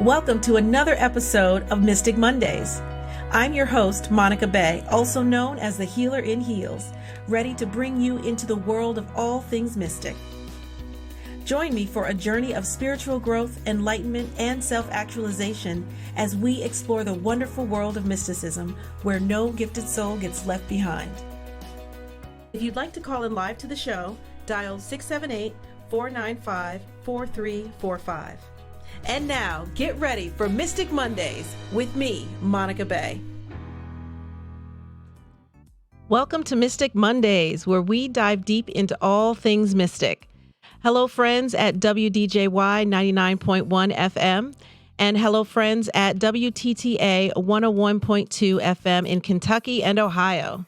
Welcome to another episode of Mystic Mondays. I'm your host, Monica Bay, also known as the Healer in Heels, ready to bring you into the world of all things mystic. Join me for a journey of spiritual growth, enlightenment, and self-actualization as we explore the wonderful world of mysticism where no gifted soul gets left behind. If you'd like to call in live to the show, dial 678-495-4345. And now, get ready for Mystic Mondays with me, Monica Bay. Welcome to Mystic Mondays, where we dive deep into all things mystic. Hello, friends at WDJY 99.1 FM, and hello, friends at WTTA 101.2 FM in Kentucky and Ohio.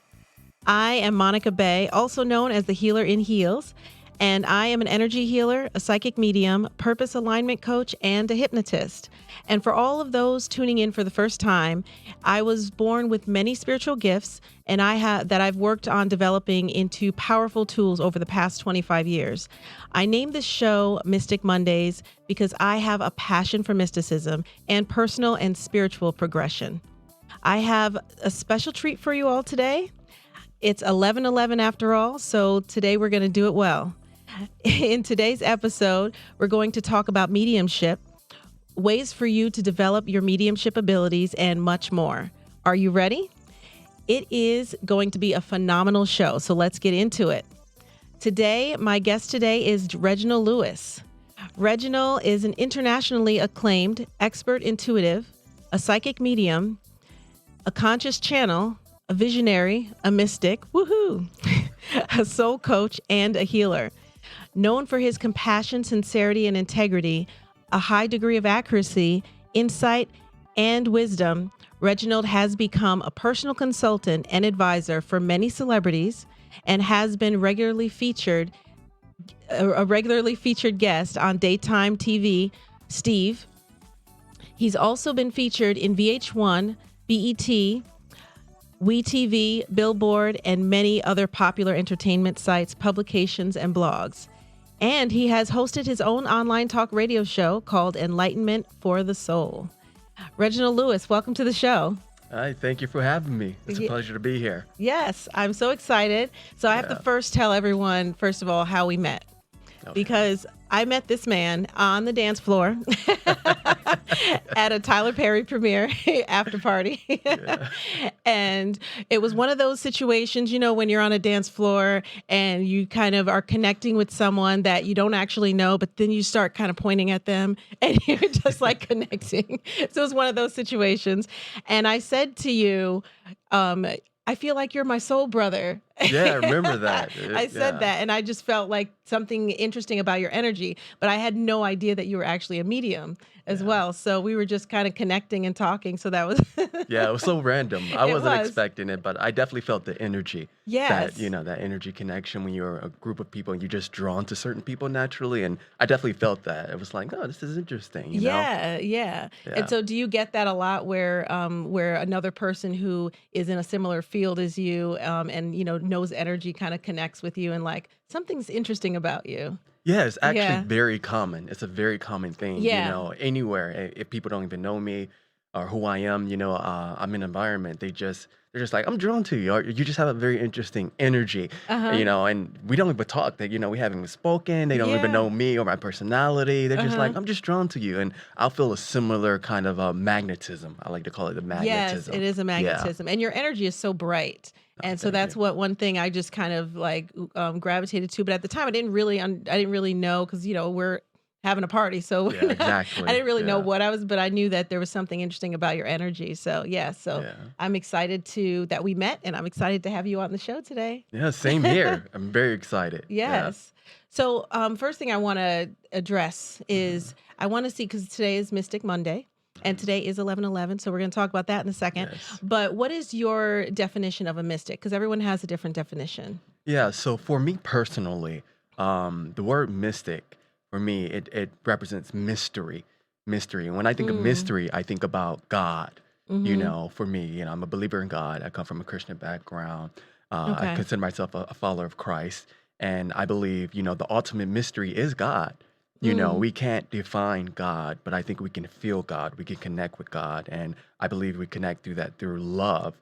I am Monica Bay, also known as the Healer in Heels, and I am an energy healer, a psychic medium, purpose alignment coach, and a hypnotist. And for all of those tuning in for the first time, I was born with many spiritual gifts, and I've worked on developing into powerful tools over the past 25 years. I named this show Mystic Mondays because I have a passion for mysticism and personal and spiritual progression. I have a special treat for you all today. It's 11:11 after all, so today we're going to do it well. In today's episode, we're going to talk about mediumship, ways for you to develop your mediumship abilities, and much more. Are you ready? It is going to be a phenomenal show, so let's get into it. My guest today is Reginald Lewis. Reginald is an internationally acclaimed expert intuitive, a psychic medium, a conscious channel, a visionary, a mystic, woohoo, a soul coach, and a healer. Known for his compassion, sincerity, and integrity, a high degree of accuracy, insight, and wisdom, Reginald has become a personal consultant and advisor for many celebrities and has been a regularly featured guest on daytime TV, Steve. He's also been featured in VH1, BET, WeTV, Billboard, and many other popular entertainment sites, publications, and blogs. And he has hosted his own online talk radio show called Enlightenment for the Soul. Reginald Lewis, welcome to the show. Hi, thank you for having me. It's a pleasure to be here. Yes, I'm so excited. So I have to first tell everyone, first of all, how we met. Okay. Because I met this man on the dance floor at a Tyler Perry premiere after party. Yeah. And it was one of those situations, when you're on a dance floor and you kind of are connecting with someone that you don't actually know, but then you start kind of pointing at them and you're just like connecting. So it was one of those situations. And I said to you, I feel like you're my soul brother. Yeah, I remember that. I said that, and I just felt like something interesting about your energy, but I had no idea that you were actually a medium as well. So we were just kind of connecting and talking. So that was yeah, it was so random. I wasn't expecting it, but I definitely felt the energy. Yes. That energy connection when you're a group of people and you're just drawn to certain people naturally. And I definitely felt that. It was like, oh, this is interesting. You know? Yeah. And so do you get that a lot where another person who is in a similar field as you and, knows energy kind of connects with you and like something's interesting about you? Yeah, it's actually very common. It's a very common thing, anywhere. If people don't even know me or who I am, I'm in an environment, they're just like, I'm drawn to you, or you just have a very interesting energy, and we don't even talk, that, we haven't even spoken, they don't even know me or my personality, they're just like, I'm just drawn to you, and I'll feel a similar kind of magnetism. I like to call it the magnetism. Yes, it is a magnetism, and your energy is so bright. And so that's one thing I just kind of like gravitated to. But at the time, I didn't really know because, we're having a party. So exactly. I didn't really know what I was, but I knew that there was something interesting about your energy. So, I'm excited that we met, and I'm excited to have you on the show today. Yeah, same here. I'm very excited. Yes. Yeah. So first thing I want to address is I want to see, because today is Mystic Monday. And today is 11/11, so we're going to talk about that in a second. Yes. But what is your definition of a mystic? Because everyone has a different definition. Yeah, so for me personally, the word mystic, for me, it represents mystery. And when I think of mystery, I think about God. For me, I'm a believer in God. I come from a Christian background. I consider myself a follower of Christ. And I believe, the ultimate mystery is God. We can't define God, but I think we can feel God. We can connect with God. And I believe we connect through love.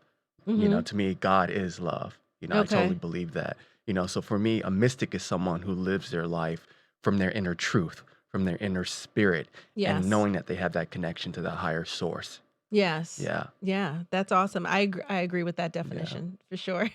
Mm-hmm. To me, God is love. I totally Okay. believe that. So for me, a mystic is someone who lives their life from their inner truth, from their inner spirit, and Yes. knowing that they have that connection to the higher source. Yes. Yeah. Yeah, that's awesome. I agree with that Yeah. definition for sure.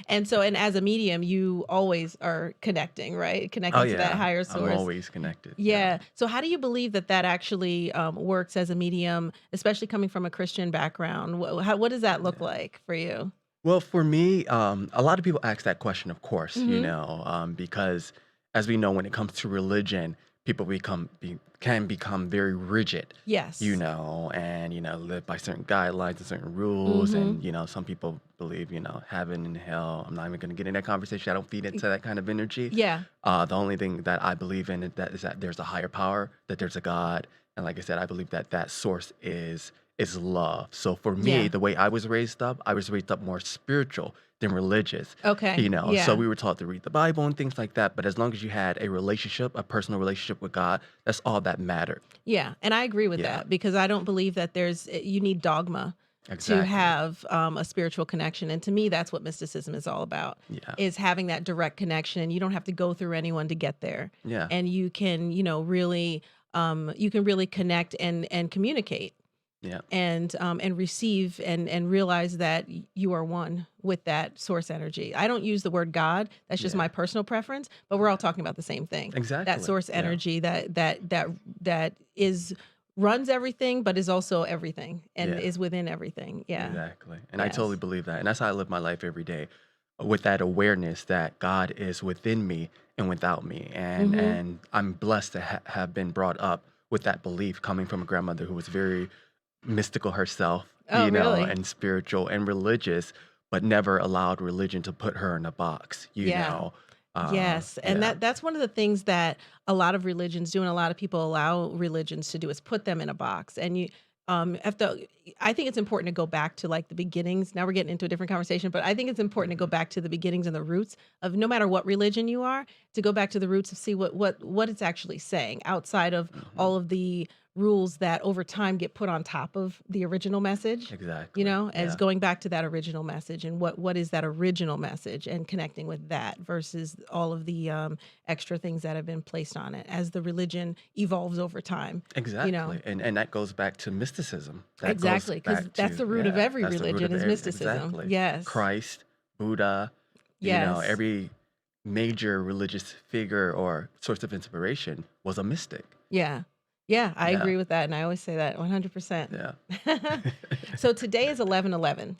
And as a medium, you always are connecting, right? Oh, Connecting to that yeah. higher I'm source. always connected. Yeah. Yeah. So how do you believe that that actually works as a medium, especially coming from a Christian background? What does that look Yeah. like for you? Well, for me, a lot of people ask that question, of course, Mm-hmm. because as we know, when it comes to religion, people can become very rigid, Yes. and live by certain guidelines and certain rules, Mm-hmm. and some people believe, heaven and hell. I'm not even going to get in that conversation. I don't feed into that kind of energy. Yeah. The only thing that I believe in is that there's a higher power, that there's a God, and like I said, I believe that that source is love. So for me, Yeah. the way I was raised up more spiritual than religious. Okay. So Yeah. we were taught to read the Bible and things like that. But as long as you had a relationship, a personal relationship with God, that's all that mattered. Yeah, and I agree with Yeah, that because I don't believe that you need dogma to exactly. have a spiritual connection. And to me, that's what mysticism is all about, Yeah, is having that direct connection. You don't have to go through anyone to get there. yeah, And you can really connect and communicate yeah, and receive and realize that you are one with that source energy. I don't use the word God. That's just yeah, my personal preference, but we're all talking about the same thing. That exactly. source Yeah, energy that is runs everything, but is also everything and yeah. is within everything. Yeah. Exactly. And I totally Yes. believe that. And that's how I live my life every day, with that awareness that God is within me and without me. And Mm-hmm. and I'm blessed to have been brought up with that belief, coming from a grandmother who was very mystical herself, Oh, really? and spiritual and religious, but never allowed religion to put her in a box. Yeah. Yes, and Yeah. that's one of the things that a lot of religions do, and a lot of people allow religions to do is put them in a box. And you have to. I think it's important to go back to like the beginnings. Now we're getting into a different conversation, but I think it's important to go Hmm. back to the beginnings and the roots of no matter what religion you are, to go back to the roots of see what it's actually saying outside of Hmm. all of the rules that over time get put on top of the original message, Exactly. as Yeah. going back to that original message and what is that original message and connecting with that versus all of the extra things that have been placed on it as the religion evolves over time, you know. Exactly. And that goes back to mysticism. That goes Exactly, because back that's to, the root of yeah, every that's the root religion of is every, mysticism. exactly. Yes. Christ, Buddha, Yes. every major religious figure or source of inspiration was a mystic. Yeah. Yeah, I Yeah. agree with that, and I always say that 100%. Yeah. So today is 11/11.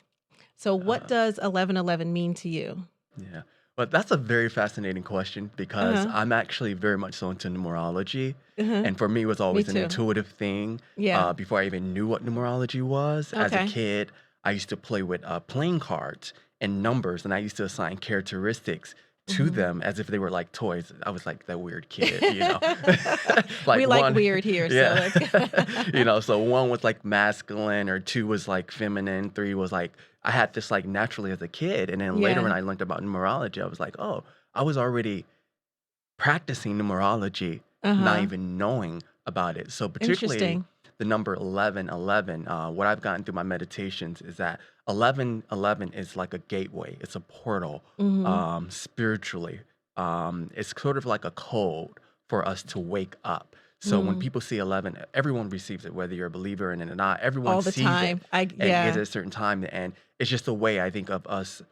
So what uh, does 11/11 mean to you? yeah. But that's a very fascinating question because Uh-huh. I'm actually very much so into numerology. Uh-huh. And for me, it was Me always an too. intuitive thing Yeah. before I even knew what numerology was. As a Okay. kid, I used to play with playing cards and numbers, and I used to assign characteristics to Mhm. them as if they were like toys. I was like that weird kid. Like We like one, weird here, so yeah. that's good. So one was like masculine, or two was like feminine, three was like, I had this like naturally as a kid. And then later when Yeah. I learned about numerology, I was like, oh, I was already practicing numerology, not Uh-huh. even knowing about it. So particularly Interesting. the number 1111, what I've gotten through my meditations is that 1111 is like a gateway. It's a portal, Mhm. spiritually. It's sort of like a code for us to wake up. So when Mm. people see 11, everyone receives it, whether you're a believer in it or not. Everyone All the sees it time. and gets Yeah. it at a certain time. And it's just a way, I think, of us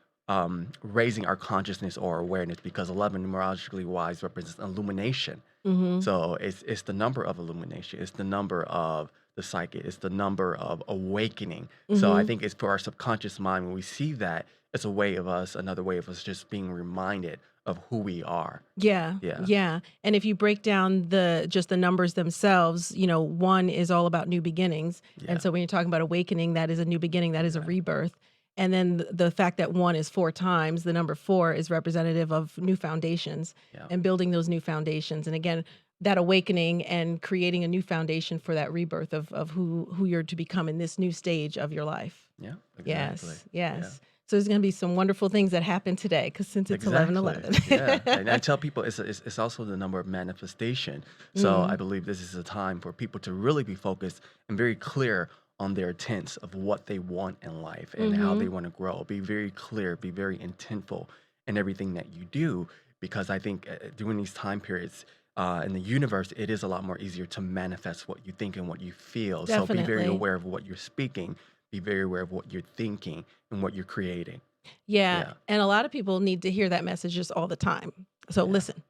raising our consciousness or awareness, because 11 numerologically wise represents illumination. Mhm. So it's the number of illumination. It's the number of the psychic. It's the number of awakening. So I Mhm. think it's for our subconscious mind, when we see that, it's another way of us just being reminded of who we are. Yeah. Yeah. Yeah. And if you break down the numbers themselves, 1 is all about new beginnings. And Yeah. so when you're talking about awakening, that is a new beginning, that is a Exactly. rebirth. And then the fact that 1 is 4 times, the number 4 is representative of new foundations Yeah. and building those new foundations. And again, that awakening and creating a new foundation for that rebirth of who you're to become in this new stage of your life. Yeah. Exactly. Yes, Yeah. yes. So there's going to be some wonderful things that happen today because since it's Exactly. 11/11. Yeah. And I tell people it's also the number of manifestation. So I believe this is a time for people to really be focused and very clear on their intents of what they want in life and how they want to grow. Be very clear, be very intentful in everything that you do, because I think during these time periods in the universe, it is a lot more easier to manifest what you think and what you feel. So be very Definitely. aware of what you're speaking, be very aware of what you're thinking and what you're creating. Yeah. Yeah. And a lot of people need to hear that message just all the time. So Yeah. listen,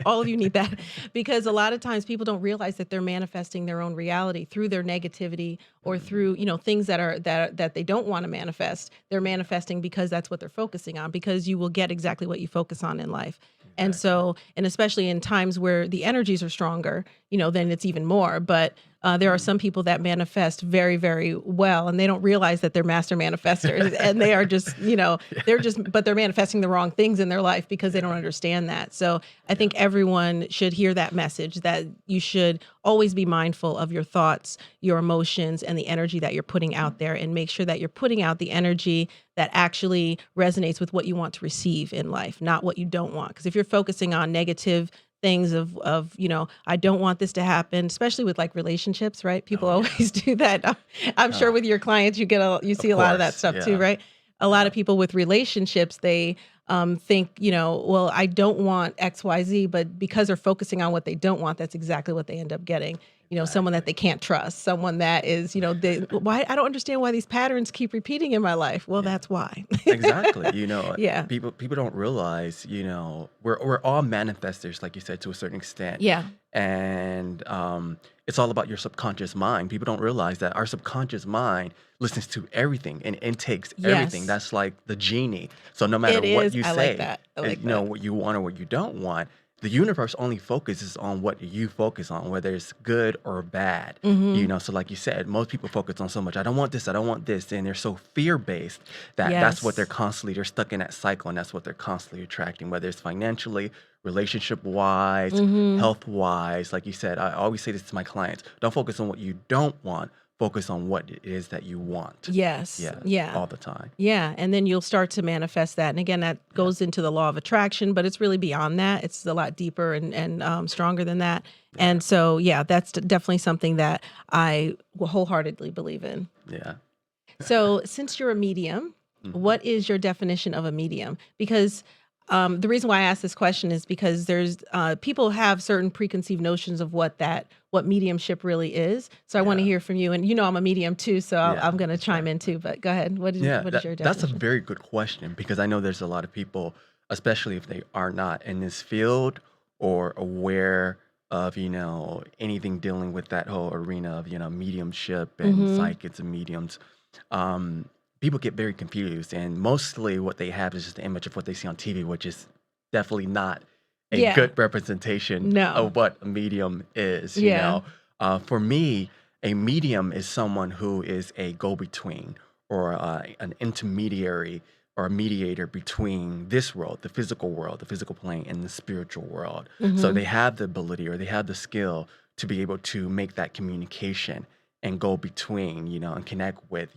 all of you need that, because a lot of times people don't realize that they're manifesting their own reality through their negativity or through, things that they don't want to manifest. They're manifesting because that's what they're focusing on, because you will get exactly what you focus on in life. And Exactly. so, and especially in times where the energies are stronger, then it's even more. But there are some people that manifest very, very well, and they don't realize that they're master manifestors, and they are just, but they're manifesting the wrong things in their life because they don't understand that. So I think everyone should hear that message, that you should always be mindful of your thoughts, your emotions, and the energy that you're putting out there, and make sure that you're putting out the energy that actually resonates with what you want to receive in life, not what you don't want. Because if you're focusing on negative things of I don't want this to happen, especially with like relationships, right? People Oh, yeah. always do that. I'm sure Uh, with your clients you see of a lot of that course. stuff too, Yeah. right? A lot Yeah. of people with relationships, they think, well, I don't want XYZ, but because they're focusing on what they don't want, that's exactly what they end up getting. Someone that Exactly. they can't trust, someone that is, why I don't understand why these patterns keep repeating in my life. Well, Yeah. that's why. Exactly. Yeah. People don't realize, we're all manifestors, like you said, to a certain extent. Yeah. And it's all about your subconscious mind. People don't realize that our subconscious mind listens to everything and intakes everything. Yes, That's like the genie. So no matter it what is. you I like say, that. I like that. what you want or what you don't want, the universe only focuses on what you focus on, whether it's good or bad. Mm-hmm. So like you said, most people focus on so much. I don't want this. I don't want this, and they're so fear-based that that's what they're Yes. constantly. They're stuck in that cycle, and that's what they're constantly attracting. Whether it's financially, relationship-wise, Mm-hmm. health-wise. Like you said, I always say this to my clients: don't focus on what you don't want. Focus on what it is that you want. Yes. Yeah, Yeah. all the time. Yeah. And then you'll start to manifest that. And again, that Yeah, goes into the law of attraction, but it's really beyond that. It's a lot deeper and stronger than that. yeah, And so, yeah, that's definitely something that I wholeheartedly believe in. yeah. So, since you're a medium, Mhm. what is your definition of a medium? Because the reason why I ask this question is because there's people have certain preconceived notions of what mediumship really is. So I want to Yeah, hear from you, and I'm a medium too, so I'm yeah. going to chime in Exactly. too. But go ahead. Yeah, What is your that's a definition? very good question, because I know there's a lot of people, especially if they are not in this field or aware of, anything dealing with that whole arena of, mediumship and Mm-hmm. psychics and mediums. Um, People get very confused, and mostly what they have is just the image of what they see on TV, which is definitely not a Yeah. good representation No. of what a medium is. Yeah. For me, a medium is someone who is a go-between, or an intermediary or a mediator between this world, the physical plane, and the spiritual world. So Mm-hmm. they have the ability, or they have the skill to be able to make that communication and go between, and connect with,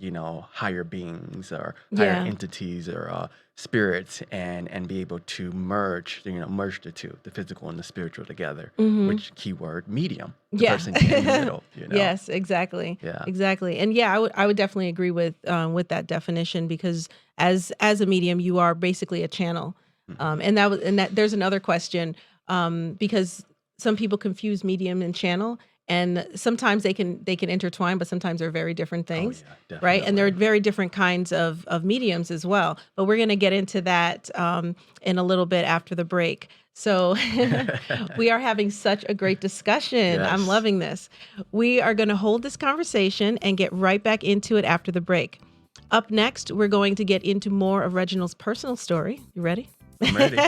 higher beings or higher Yeah. entities, or spirits, and be able to merge the two, the physical and the spiritual together, Mm-hmm. which keyword medium, the Yeah. person in the middle. Yes, exactly. Yeah. Exactly. And yeah, I would definitely agree with that definition, because as a medium, you are basically a channel. Hmm. And that there's another question, because some people confuse medium and channel, and sometimes they can intertwine, but sometimes they're very different Oh things. yeah, Right. And there are definitely. very different kinds of mediums as well. But we're going to get into that in a little bit after the break. So we are having such a great discussion. I'm Yes. loving this. We are going to hold this conversation and get right back into it after the break. Up next, we're going to get into more of Reginald's personal story. You ready? I'm ready.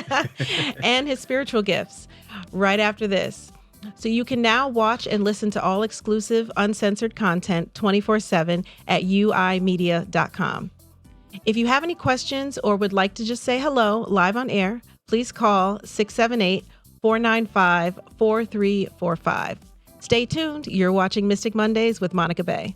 And his spiritual gifts right after this. So you can now watch and listen to all exclusive, uncensored content 24/7 at uimedia.com. If you have any questions or would like to just say hello live on air, please call 678-495-4345. Stay tuned. You're watching Mystic Mondays with Monica Bay.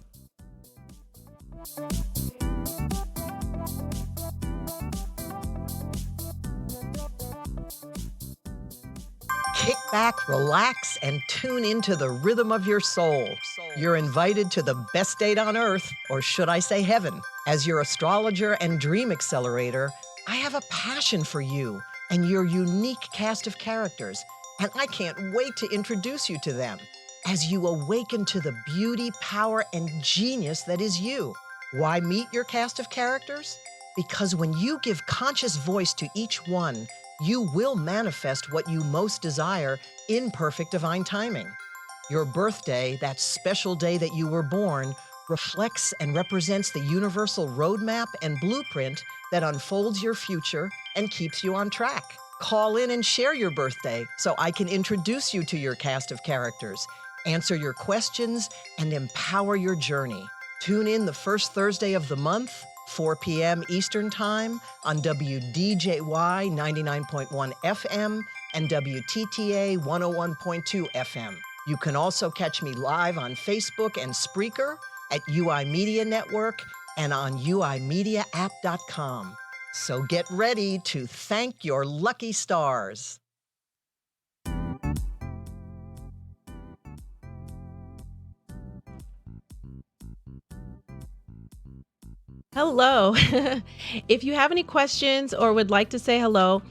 Kick back, relax, and tune into the rhythm of your soul. You're invited to the best date on earth, or should I say heaven. As your astrologer and dream accelerator, I have a passion for you and your unique cast of characters, and I can't wait to introduce you to them as you awaken to the beauty, power, and genius that is you. Why meet your cast of characters? Because when you give conscious voice to each one, you will manifest what you most desire in perfect divine timing. Your birthday, that special day that you were born, reflects and represents the universal roadmap and blueprint that unfolds your future and keeps you on track. Call in and share your birthday so I can introduce you to your cast of characters, answer your questions, and empower your journey. Tune in the first Thursday of the month, 4 p.m. Eastern Time on WDJY 99.1 FM and WTTA 101.2 FM. You can also catch me live on Facebook and Spreaker at UI Media Network and on uimediaapp.com. So get ready to thank your lucky stars. Hello. If you have any questions or would like to say hello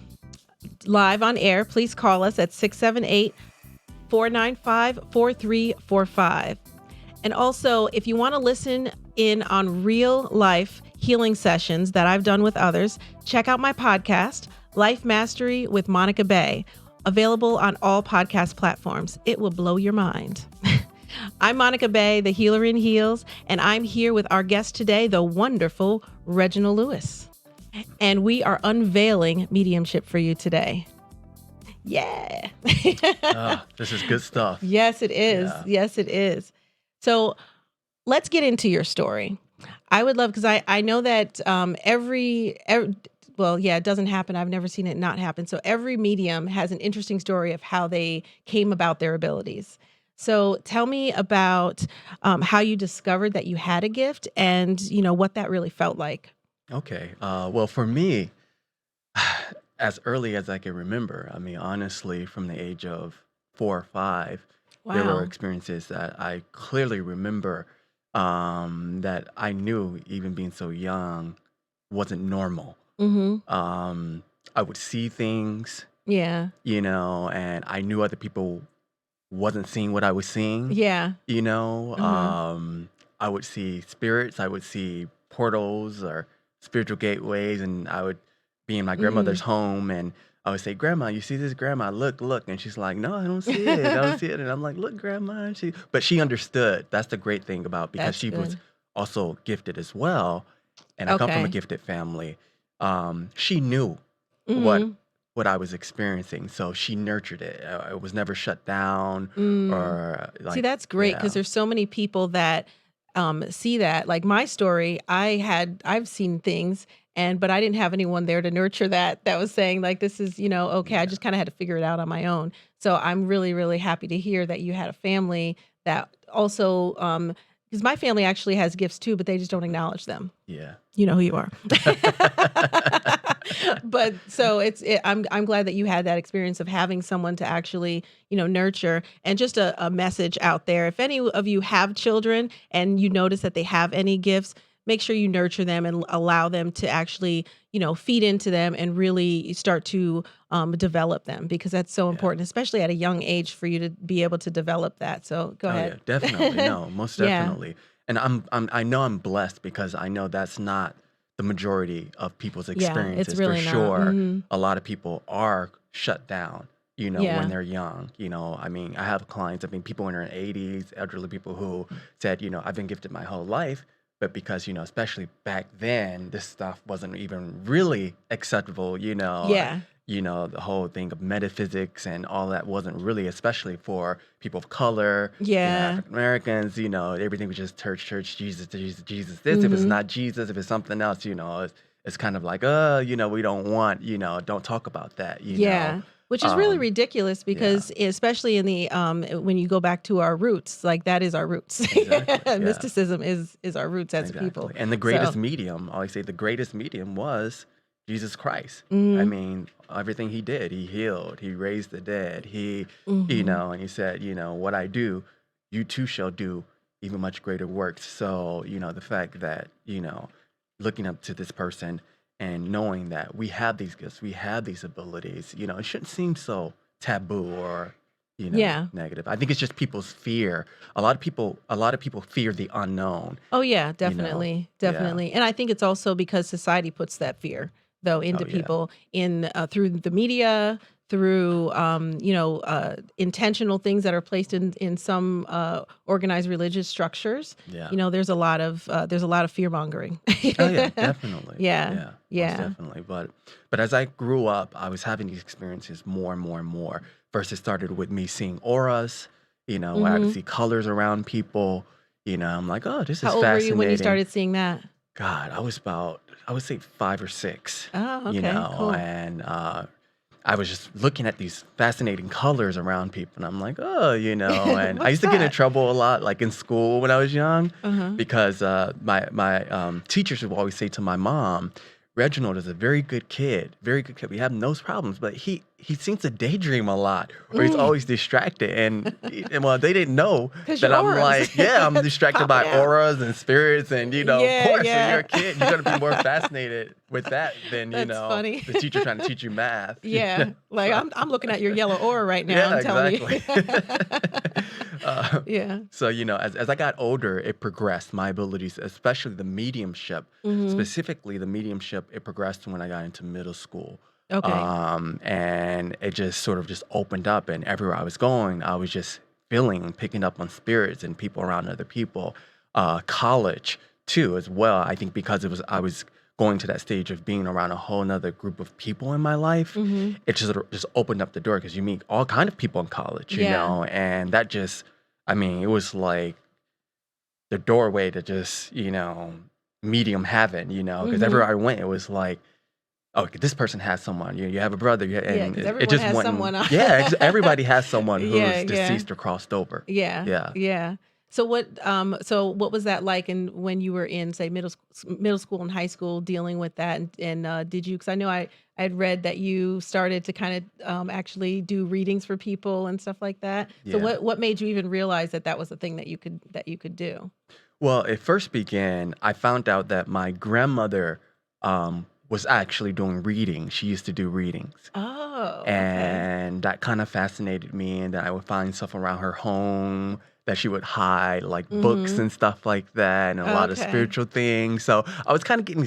live on air, please call us at 678-495-4345. And also, if you want to listen in on real life healing sessions that I've done with others, check out my podcast, Life Mastery with Monica Bay, available on all podcast platforms. It will blow your mind. I'm Monica Bay, the healer in heels, and I'm here with our guest today, the wonderful Reginald Lewis. And we are unveiling mediumship for you today. Yeah. This is good stuff. Yes, it is. Yeah. Yes, it is. So let's get into your story. I would love, because I know that well, yeah, it doesn't happen. I've never seen it not happen. So every medium has an interesting story of how they came about their abilities. So tell me about how you discovered that you had a gift and, what that really felt like. Okay. Well, for me, as early as I can remember, I mean, honestly, from the age of 4 or 5, there were Wow. experiences that I clearly remember that I knew, even being so young, wasn't normal. Mm-hmm. I would see things, Yeah. and I knew other people wasn't seeing what I was seeing, Yeah. Mm-hmm. I would see spirits, I would see portals or spiritual gateways, and I would be in my grandmother's home, and I would say, "Grandma, you see this? Grandma, look, look." And she's like, "No, I don't see it. I don't see it." And I'm like, "Look, Grandma." And but she understood. That's the great thing about, because That's she was good. also gifted as well, and I come from a Okay. gifted family. She knew what Mm-hmm. what I was experiencing, so she nurtured it. It was never shut down or See, like, that's great because yeah, there's so many people that see that. Like my story, I've seen things, but I didn't have anyone there to nurture that. That was saying like, this is, okay. I yeah, just kind of had to figure it out on my own. So I'm really, really happy to hear that you had a family that also, because my family actually has gifts too, but they just don't acknowledge them. yeah. You know who you are. But so I'm glad that you had that experience of having someone to actually, nurture. And just a message out there. If any of you have children and you notice that they have any gifts, make sure you nurture them and allow them to actually, feed into them and really start to develop them, because that's so Yeah. important, especially at a young age, for you to be able to develop that. So go Oh yeah, ahead. definitely. No, most Yeah. definitely. And I know I'm blessed, because I know that's not the majority of people's Yeah. It's experiences. For really not. sure, Hmm. a lot of people are shut down, when Yeah. they're young. I mean, I have clients, I mean, people in their 80s, elderly people who said, I've been gifted my whole life, but because, especially back then, this stuff wasn't even really acceptable, Yeah. the whole thing of metaphysics and all that wasn't really, especially for people of color, Yeah. African Americans, everything was just church, church, Jesus, Jesus, Jesus. This, if it's Hmm. not Jesus, if it's something else, it's kind of like, we don't want, don't talk about that, Yeah, which is really Um, ridiculous yeah, because especially in the when you go back to our roots, like that is our roots. exactly. Yeah, Mysticism is our roots as a exactly. people. And the greatest So, medium, I always say the greatest medium was Jesus Christ. I mm, mean, everything he did. He healed, he raised the dead, Mm-hmm. and he said, what I do, you too shall do even much greater works. So, the fact that, looking up to this person and knowing that we have these gifts, we have these abilities, it shouldn't seem so taboo or, Yeah. negative. I think it's just people's fear. A lot of people fear the unknown, Oh yeah, you know. definitely, Yeah. definitely. And I think it's also because society puts that fear though Oh into yeah. people in through the media, through intentional things that are placed in some organized religious structures. Yeah. There's a lot of fear mongering. Oh yeah, definitely. Yeah, Yeah, most yeah. definitely. But as I grew up, I was having these experiences more and more and more. First, it started with me seeing auras, where I could Hmm. see colors around people. I'm like, oh, this How is old were you when you fascinating. started seeing that? God, I would say 5 or 6, Oh, okay, cool. and I was just looking at these fascinating colors around people, and I'm like, oh, and I What's used to get in that? trouble a lot, like in school when I was young, Uh-huh. because my teachers would always say to my mom, Reginald is a very good kid, very good kid. We have no problems, but he seems to daydream a lot, or he's Mm, always distracted. And well, they didn't know 'cause that your I'm auras like, yeah, I'm distracted by popping out. auras and spirits, and of Yeah, course, when you're yeah. a kid, you're gonna be more fascinated with that than That's funny. the teacher trying to teach you math. Yeah, like So I'm looking at your yellow aura right now yeah, and telling you. exactly. uh, Yeah. so as I got older, it progressed. My abilities, especially the mediumship, Mhm. specifically the mediumship, it progressed when I got into middle school. Okay. And it just sort of just opened up, and everywhere I was going, I was just feeling and picking up on spirits and people around other people. College too, as well. I think because I was going to that stage of being around a whole nother group of people in my life, Mhm. it just opened up the door because you meet all kind of people in college, Yeah. and that just, I mean, it was like the doorway to just, medium heaven, because Mhm. everywhere I went, it was like, oh, this person has someone. You have a brother, Yeah, and 'cause it everyone just has went, someone on. yeah, everybody has someone Yeah, who's yeah. deceased or crossed over. Yeah, Yeah. yeah. So what was that like in when you were in, say, middle school and high school dealing with that? And did you, because I know I had read that you started to kind of actually do readings for people and stuff like that. So Yeah. what made you even realize that that was a thing that you could do? Well, it first began, I found out that my grandmother was actually doing readings. She used to do readings. Oh, okay. And that kind of fascinated me. And then I would find stuff around her home that she would hide, like books Mhm. and stuff like that, and a lot of Okay. spiritual things. So I was kind of getting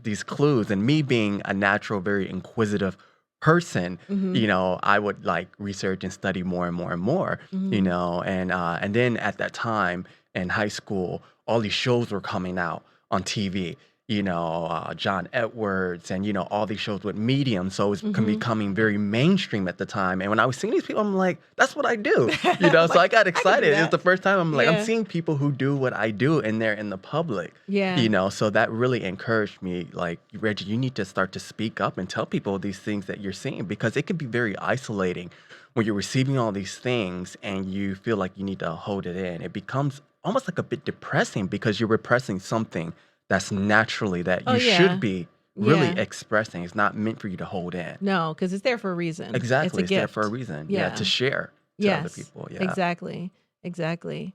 these clues. And me being a natural, very inquisitive person, Mhm. I would like research and study more and more and more, Mhm. and then at that time in high school, all these shows were coming out on TV. John Edwards, and all these shows with mediums. So it was Mhm. becoming very mainstream at the time. And when I was seeing these people, I'm like, that's what I do. So Like, I got I could do excited. It's that. the first time I'm like, I'm Yeah. seeing people who do what I do, and they're in the public. Yeah. So that really encouraged me. Like, Reggie, you need to start to speak up and tell people these things that you're seeing, because it can be very isolating when you're receiving all these things and you feel like you need to hold it in. It becomes almost like a bit depressing because you're repressing something that's naturally that Oh, you should yeah. be really Yeah. expressing. It's not meant for you to hold in. No, because it's there for a reason. It's a Exactly. It's there for a gift. reason. Yeah, to Yeah. share to other Yes. people. Yeah. Exactly. Exactly.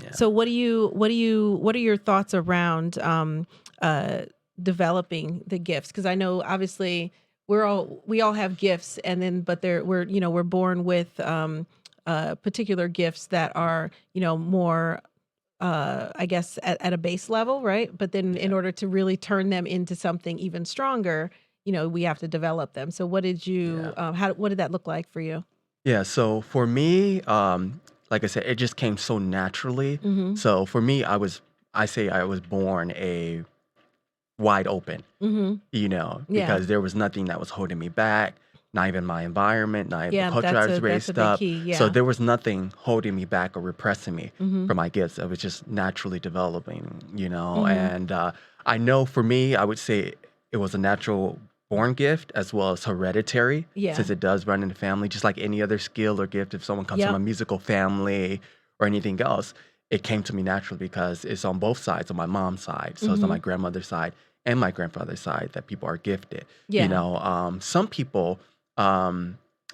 Yeah. So what are your thoughts around uh developing the gifts? Because I know obviously we all have gifts, and then but we're born with particular gifts that are, more I guess at a base level, right? But then in Yeah. order to really turn them into something even stronger, we have to develop them. So Yeah. what did that look like for you? Yeah. So for me, like I said, it just came so naturally. Mhm. So for me, I say I was born a wide open, Mhm. Yeah. because there was nothing that was holding me back, not even my environment, not even the Yeah, culture I was that's a raised big up. key. So Yeah. there was nothing holding me back or repressing me Mhm. from my gifts. I was just naturally developing, Mhm. and I know for me, I would say it was a natural born gift as well as hereditary, Yeah. since it does run in the family, just like any other skill or gift. If someone comes from a Yep. musical family or anything else, it came to me naturally because it's on both sides, on my mom's side. So it's on my Mhm. grandmother's side and my grandfather's side that people are gifted. Yeah. Some people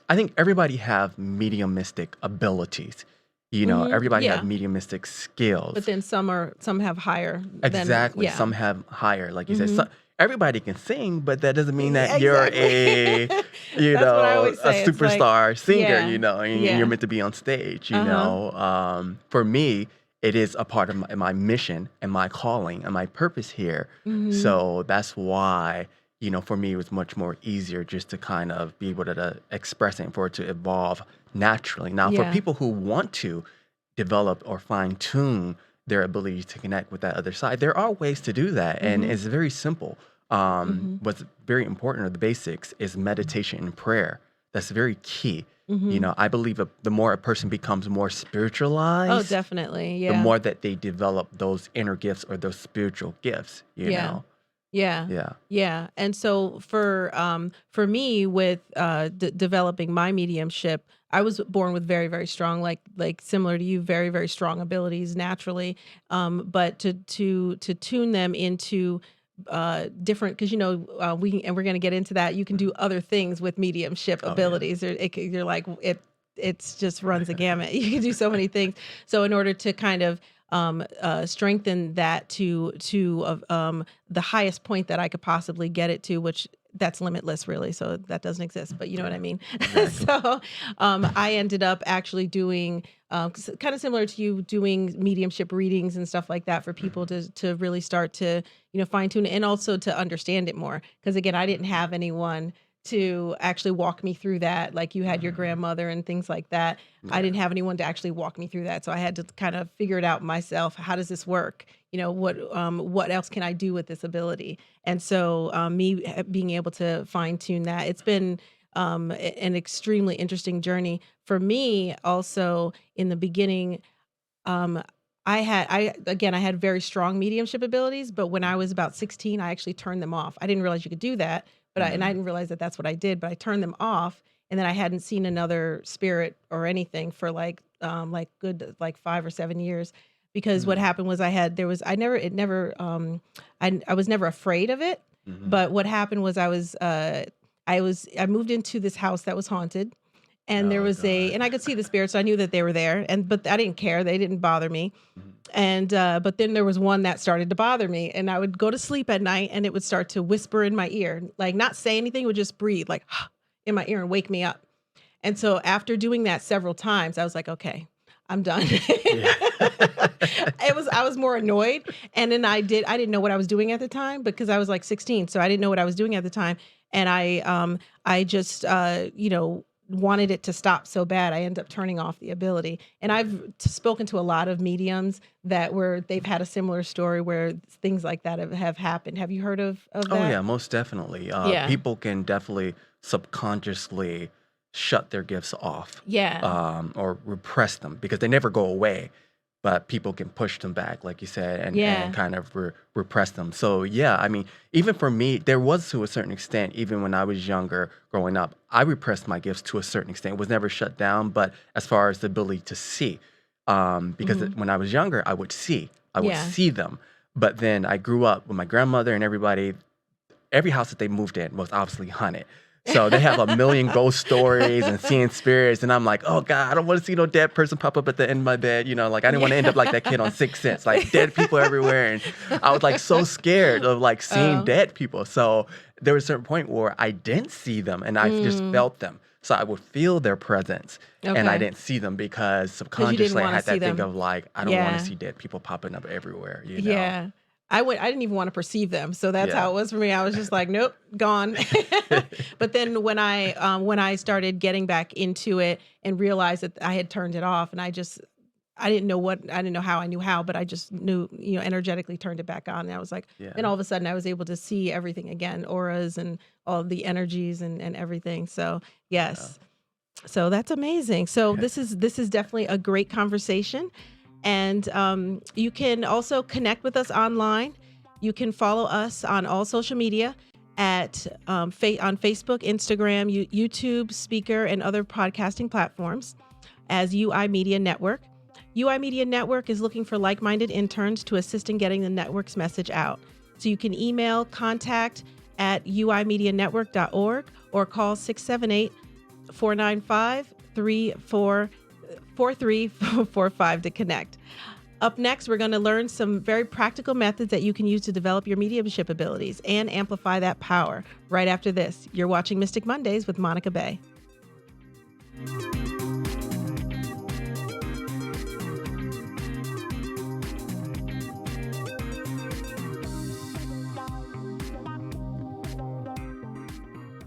I think everybody have mediumistic abilities. Everybody have Yeah. mediumistic skills. But then some have higher than, Exactly. yeah. Some have higher, like you said. Everybody can sing, but that doesn't mean that you're Exactly. That's what I a always say. It's like, superstar singer, yeah, and yeah. you're meant to be on stage, Uh-huh. For me, it is a part of my mission and my calling and my purpose here. So that's why, for me, it was much more easier just to kind of be able to express it and for it to evolve naturally. Now, for Yeah. people who want to develop or fine tune their ability to connect with that other side, there are ways to do that. And it's very simple. What's very important, or the basics, is meditation and prayer. That's very key. I believe the more a person becomes more Oh, spiritualized, definitely. the Yeah. more that they develop those inner gifts or those spiritual gifts, Yeah. Yeah. Yeah. Yeah. And so for me with developing my mediumship, I was born with very, very strong, like similar to you, very, very strong abilities naturally. But to tune them into different, because we're going to get into that. You can do other things with mediumship Oh, yeah. abilities, or you're like it's just runs a gamut. You can do so many things. So in order to kind of strengthen that to the highest point that I could possibly get it to, which that's limitless really. So that doesn't exist, but you know what I mean? Exactly. So I ended up actually doing kind of similar to you, doing mediumship readings and stuff like that for people to really start to, fine tune it and also to understand it more. Because again, I didn't have anyone to actually walk me through that. Like you had your grandmother and things like that. I Yeah. didn't have anyone to actually walk me through that. So I had to kind of figure it out myself. How does this work? What else can I do with this ability? And so me being able to fine tune that, it's been an extremely interesting journey for me. Also in the beginning, I had very strong mediumship abilities, but when I was about 16, I actually turned them off. I didn't realize you could do that, but I didn't realize that that's what I did, but I turned them off. And then I hadn't seen another spirit or anything for like 5 or 7 years, because what happened was I was never afraid of it. But what happened was I moved into this house that was haunted. And there Oh, was God. and I could see the spirits, so I knew that they were there, but I didn't care. They didn't bother me. And but then there was one that started to bother me, and I would go to sleep at night and it would start to whisper in my ear, like not say anything, it would just breathe like in my ear and wake me up. And so after doing that several times, I was like, okay, I'm done. Yeah. I was more annoyed. And then I didn't know what I was doing at the time because I was like 16. So I didn't know what I was doing at the time. And I just, wanted it to stop so bad. I ended up turning off the ability. And I've spoken to a lot of mediums they've had a similar story where things like that have happened. Have you heard of that? Oh, yeah, most definitely. Yeah. People can definitely subconsciously shut their gifts off, Yeah. or repress them because they never go away, but people can push them back, like you said, and kind of repress them. So, yeah, I mean, even for me, there was to a certain extent, even when I was younger, growing up, I repressed my gifts to a certain extent. It was never shut down, but as far as the ability to see, because when I was younger, I would see them. But then I grew up with my grandmother and everybody. Every house that they moved in was obviously haunted. So they have a million ghost stories and seeing spirits. And I'm like, oh, God, I don't want to see no dead person pop up at the end of my bed. Like I didn't want to end up like that kid on Sixth Sense, like dead people everywhere. And I was like so scared of like seeing dead people. So there was a certain point where I didn't see them and I just felt them. So I would feel their presence and I didn't see them because subconsciously I had that thing of like, I don't want to see dead people popping up everywhere. Yeah. I didn't even want to perceive them. So that's how it was for me. I was just like, nope, gone. But then when I started getting back into it and realized that I had turned it off, and I didn't know how I knew how, but I just knew, energetically turned it back on. And I was like, then all of a sudden I was able to see everything again, auras and all the energies and everything. So yes. So that's amazing. So this is definitely a great conversation. And you can also connect with us online. You can follow us on all social media at on Facebook, Instagram, YouTube, Speaker, and other podcasting platforms as UI Media Network. UI Media Network is looking for like-minded interns to assist in getting the network's message out. So you can email contact@uimedianetwork.org or call 678-495-4345 to connect. Up next, we're going to learn some very practical methods that you can use to develop your mediumship abilities and amplify that power. Right after this, you're watching Mystic Mondays with Monica Bay.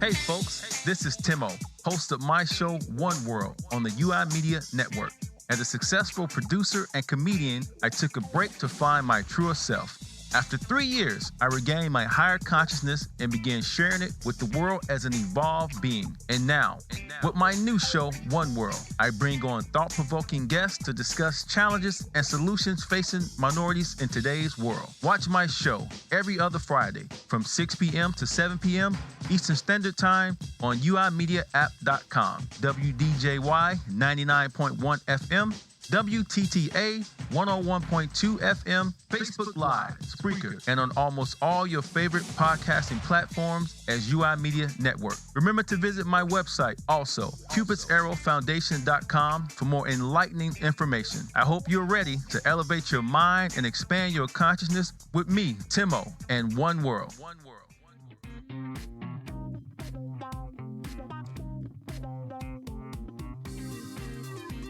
Hey folks, this is Timo, host of my show One World on the UI Media Network. As a successful producer and comedian, I took a break to find my truer self. After 3 years, I regained my higher consciousness and began sharing it with the world as an evolved being. And now, with my new show, One World, I bring on thought-provoking guests to discuss challenges and solutions facing minorities in today's world. Watch my show every other Friday from 6 p.m. to 7 p.m. Eastern Standard Time on uimediaapp.com, WDJY 99.1 FM, WTTA 101.2 FM, Facebook Live, Spreaker, and on almost all your favorite podcasting platforms as UI Media Network. Remember to visit my website also, cupidsarrowfoundation.com, for more enlightening information. I hope you're ready to elevate your mind and expand your consciousness with me, Timo, and One World.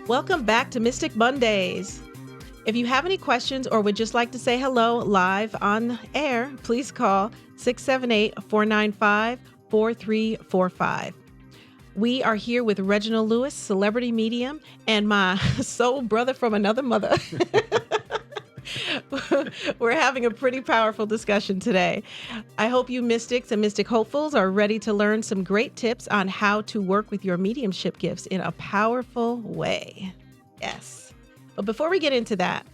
Welcome back to Mystic Mondays. If you have any questions or would just like to say hello live on air, please call 678-495-4345. We are here with Reginald Lewis, celebrity medium, and my soul brother from another mother. We're having a pretty powerful discussion today. I hope you mystics and mystic hopefuls are ready to learn some great tips on how to work with your mediumship gifts in a powerful way. Yes. But before we get into that,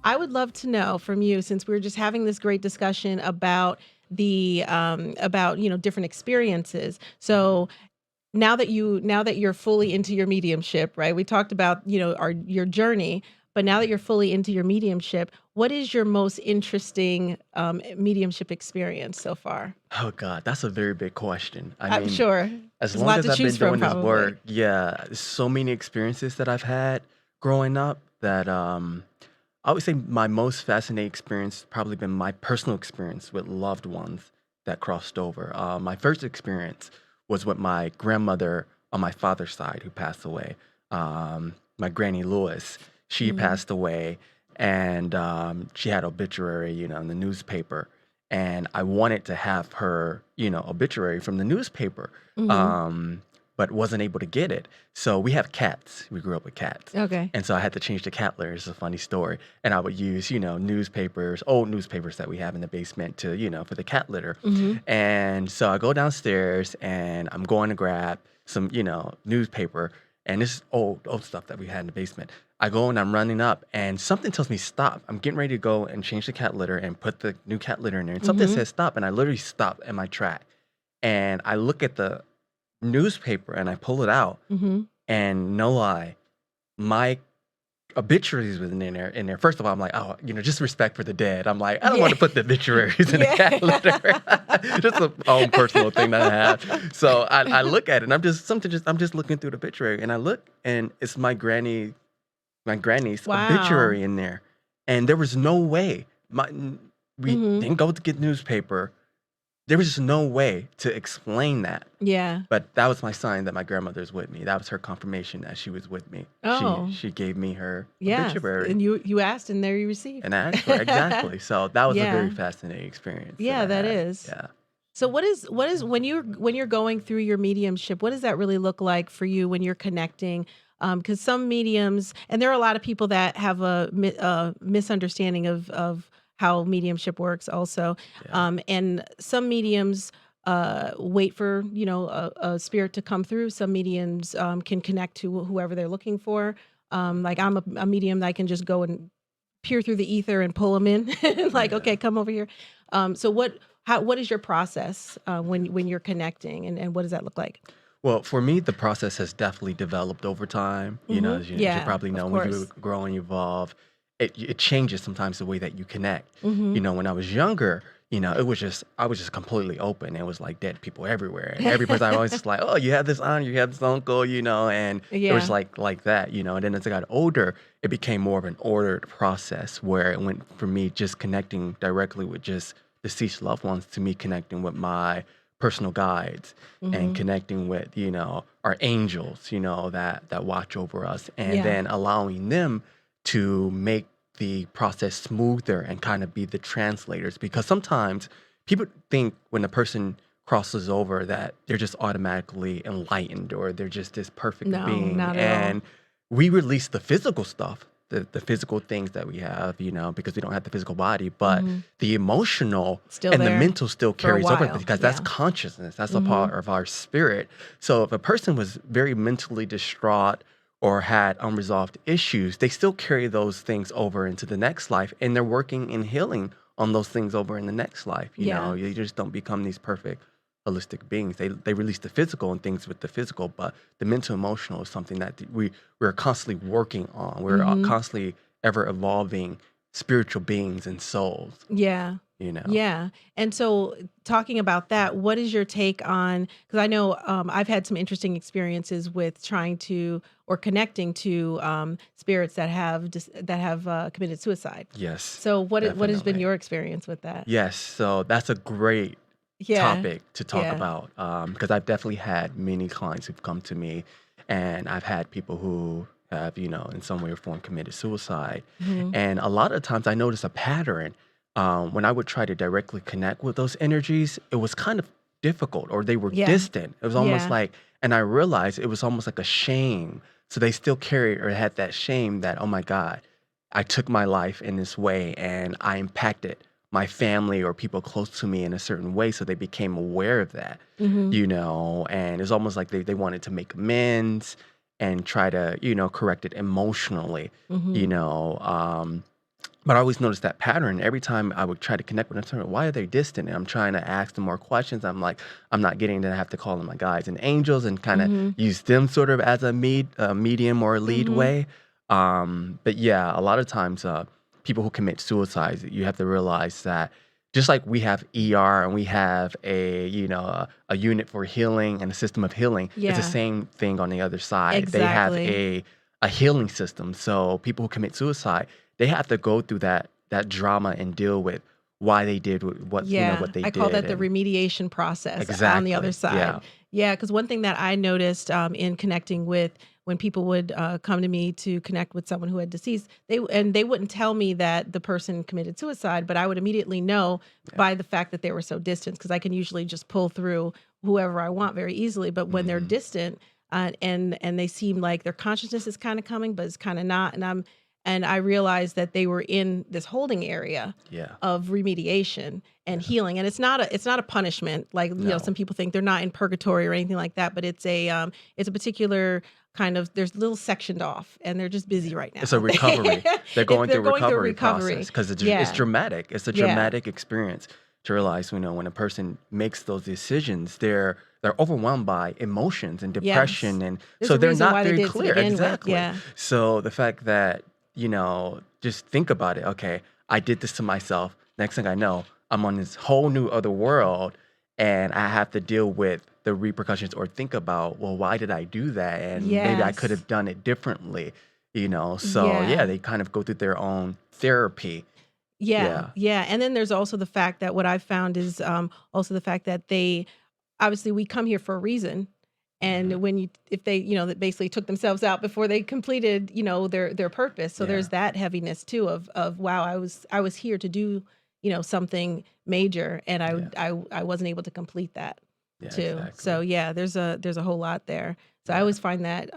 I would love to know from you, since we're just having this great discussion about different experiences. So now that you're fully into your mediumship, right? We talked about, your journey. But now that you're fully into your mediumship, what is your most interesting mediumship experience so far? Oh God, that's a very big question. I'm sure. As There's a long lot as to I've been choose from, doing this probably. work, there's so many experiences that I've had growing up that I would say my most fascinating experience probably been my personal experience with loved ones that crossed over. My first experience was with my grandmother on my father's side who passed away, my Granny Lewis. She passed away, and she had obituary, in the newspaper. And I wanted to have her, obituary from the newspaper, but wasn't able to get it. So we have cats. We grew up with cats. Okay. And so I had to change the cat litter. It's a funny story. And I would use, newspapers, old newspapers that we have in the basement to, for the cat litter. And so I go downstairs, and I'm going to grab some, newspaper. And this is old stuff that we had in the basement. I go and I'm running up, and something tells me stop. I'm getting ready to go and change the cat litter and put the new cat litter in there. And something says stop, and I literally stop in my track. And I look at the newspaper and I pull it out, and no lie, my obituaries was in there. First of all, I'm like, just respect for the dead. I'm like, I don't want to put the obituaries in the cat litter. Just a own personal thing that I have. So I look at it, and I'm just looking through the obituary, and I look, and it's my granny's obituary in there. And there was no way. We didn't go to get newspaper. There was just no way to explain that. Yeah. But that was my sign that my grandmother's with me. That was her confirmation that she was with me. Oh. She gave me her Yes. obituary. And you asked, and there you received. And I asked her, exactly. So that was Yeah. a very fascinating experience. Yeah, that I had. is. Yeah. So what is when you're going through your mediumship, what does that really look like for you when you're connecting? Because some mediums, and there are a lot of people that have a misunderstanding of how mediumship works also. Yeah. And some mediums wait for, a spirit to come through. Some mediums can connect to whoever they're looking for. Like I'm a medium that I can just go and peer through the ether and pull them in. Like, okay, come over here. So what is your process when you're connecting, and what does that look like? Well, for me, the process has definitely developed over time. As you probably know, when you grow and evolve, it changes sometimes the way that you connect. When I was younger, it was just, I was just completely open. It was like dead people everywhere. And every person I was just like, oh, you have this aunt, you have this uncle, and it was Yeah. like that, and then as I got older, it became more of an ordered process where it went from me just connecting directly with just deceased loved ones to me connecting with my personal guides and Hmm. connecting with, our angels, that watch over us, and Yeah. then allowing them to make the process smoother and kind of be the translators, because sometimes people think when a person crosses over that they're just automatically enlightened or they're just this perfect No, being, not at all. and we release the physical stuff, the physical things that we have, because we don't have the physical body, but Hmm. the emotional Still and the there mental still for a carries over while. because that's Yeah. consciousness, that's a Hmm. part of our spirit. So if a person was very mentally distraught or had unresolved issues, they still carry those things over into the next life, and they're working and healing on those things over in the next life. Yeah. You just don't become these perfect holistic beings. They release the physical and things with the physical, but the mental emotional is something that we're constantly working on. We're Hmm. constantly ever evolving spiritual beings and souls. Yeah. You know. Yeah. And so, talking about that, what is your take on? Because I know I've had some interesting experiences with trying to or connecting to spirits that have committed suicide. Yes, So, what has been definitely. your experience with that? Yes, so that's a great Yeah. topic to talk Yeah. about, because I've definitely had many clients who've come to me, and I've had people who have, in some way or form committed suicide. Hmm. And a lot of times I notice a pattern. When I would try to directly connect with those energies, it was kind of difficult or they were Yeah. distant. It was almost Yeah. like, and I realized it was almost like a shame. So they still carried or had that shame that, oh my God, I took my life in this way and I impacted my family or people close to me in a certain way. So they became aware of that, Hmm. and it's almost like they wanted to make amends and try to, correct it emotionally, you Hmm. know. But I always noticed that pattern. Every time I would try to connect with them, why are they distant? And I'm trying to ask them more questions. I'm like, I'm not getting to have to call them my guides and angels and kind of Hmm. use them sort of as a medium or a lead Hmm. way. But yeah, a lot of times, people who commit suicide, you have to realize that just like we have ER and we have a unit for healing and a system of healing, it's the Yeah. same thing on the other side. They have Exactly. a healing system. So people who commit suicide, they have to go through that drama and deal with why they did Yeah, what they I call did. that the And remediation process on the other exactly, side. yeah, Yeah, because one thing that I noticed in connecting with when people would come to me to connect with someone who had deceased, they wouldn't tell me that the person committed suicide, but I would immediately know yeah. by the fact that they were so distant, because I can usually just pull through whoever I want very easily. But when they're Hmm. distant and they seem like their consciousness is kind of coming, but it's kind of not, and I realized that they were in this holding area Yeah, of remediation and yeah. healing. And it's not a punishment like No, some people think. They're not in purgatory or anything like that, but it's a particular kind of, there's little sectioned off and they're just yeah. busy right It's a now. recovery. They're going They're through a going through a recovery process recovery. because it's Yeah. dramatic. It's a Yeah. dramatic experience to realize, when a person makes those decisions, they're overwhelmed by emotions and Yes. depression, and There's so a they're reason not why they very did it to clear. begin with. Exactly. Yeah. So the fact that, just think about it. Okay, I did this to myself. Next thing I know, I'm on this whole new other world, and I have to deal with the repercussions or think about, well, why did I do that? And maybe I could Yes. have done it differently. So yeah, Yeah. they kind of go through their own therapy. Yeah. Yeah. Yeah. And then there's also the fact that what I've found is also the fact that they obviously we come here for a reason. Hmm. And if they, that basically took themselves out before they completed, their purpose. So Yeah. there's that heaviness too of wow, I was here to do, something major, and Yeah. I wasn't able to complete that Yeah. too. So Exactly. yeah, there's a whole lot there. So I Yeah. always find that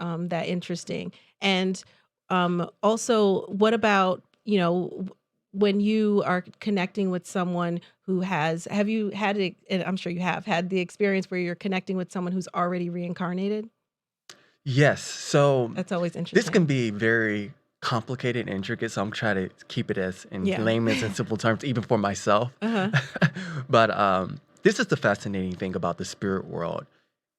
interesting. And also, what about, when you are connecting with someone who have you had it, and I'm sure you have had the experience where you're connecting with someone who's already reincarnated? Yes. So That's always this interesting. can be very complicated and intricate. So I'm trying to keep it as in Yeah. layman's and simple terms, even for myself. Uh-huh. But this is the fascinating thing about the spirit world.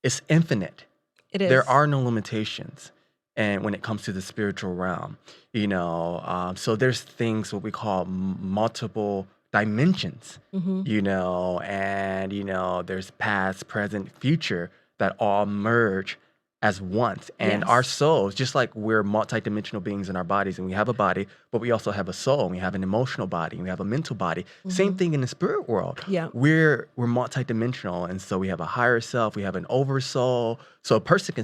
It's infinite. It There is. are no limitations, and when it comes to the spiritual realm, so there's things what we call multiple dimensions, Mm-hmm. and there's past, present, future that all merge as once. And our Yes. souls, just like we're multidimensional beings in our bodies, and we have a body, but we also have a soul, and we have an emotional body, and we have a mental body. Same Mm-hmm. thing in the spirit world. Yeah. We're multidimensional, and so we have a higher self, we have an oversoul. So a person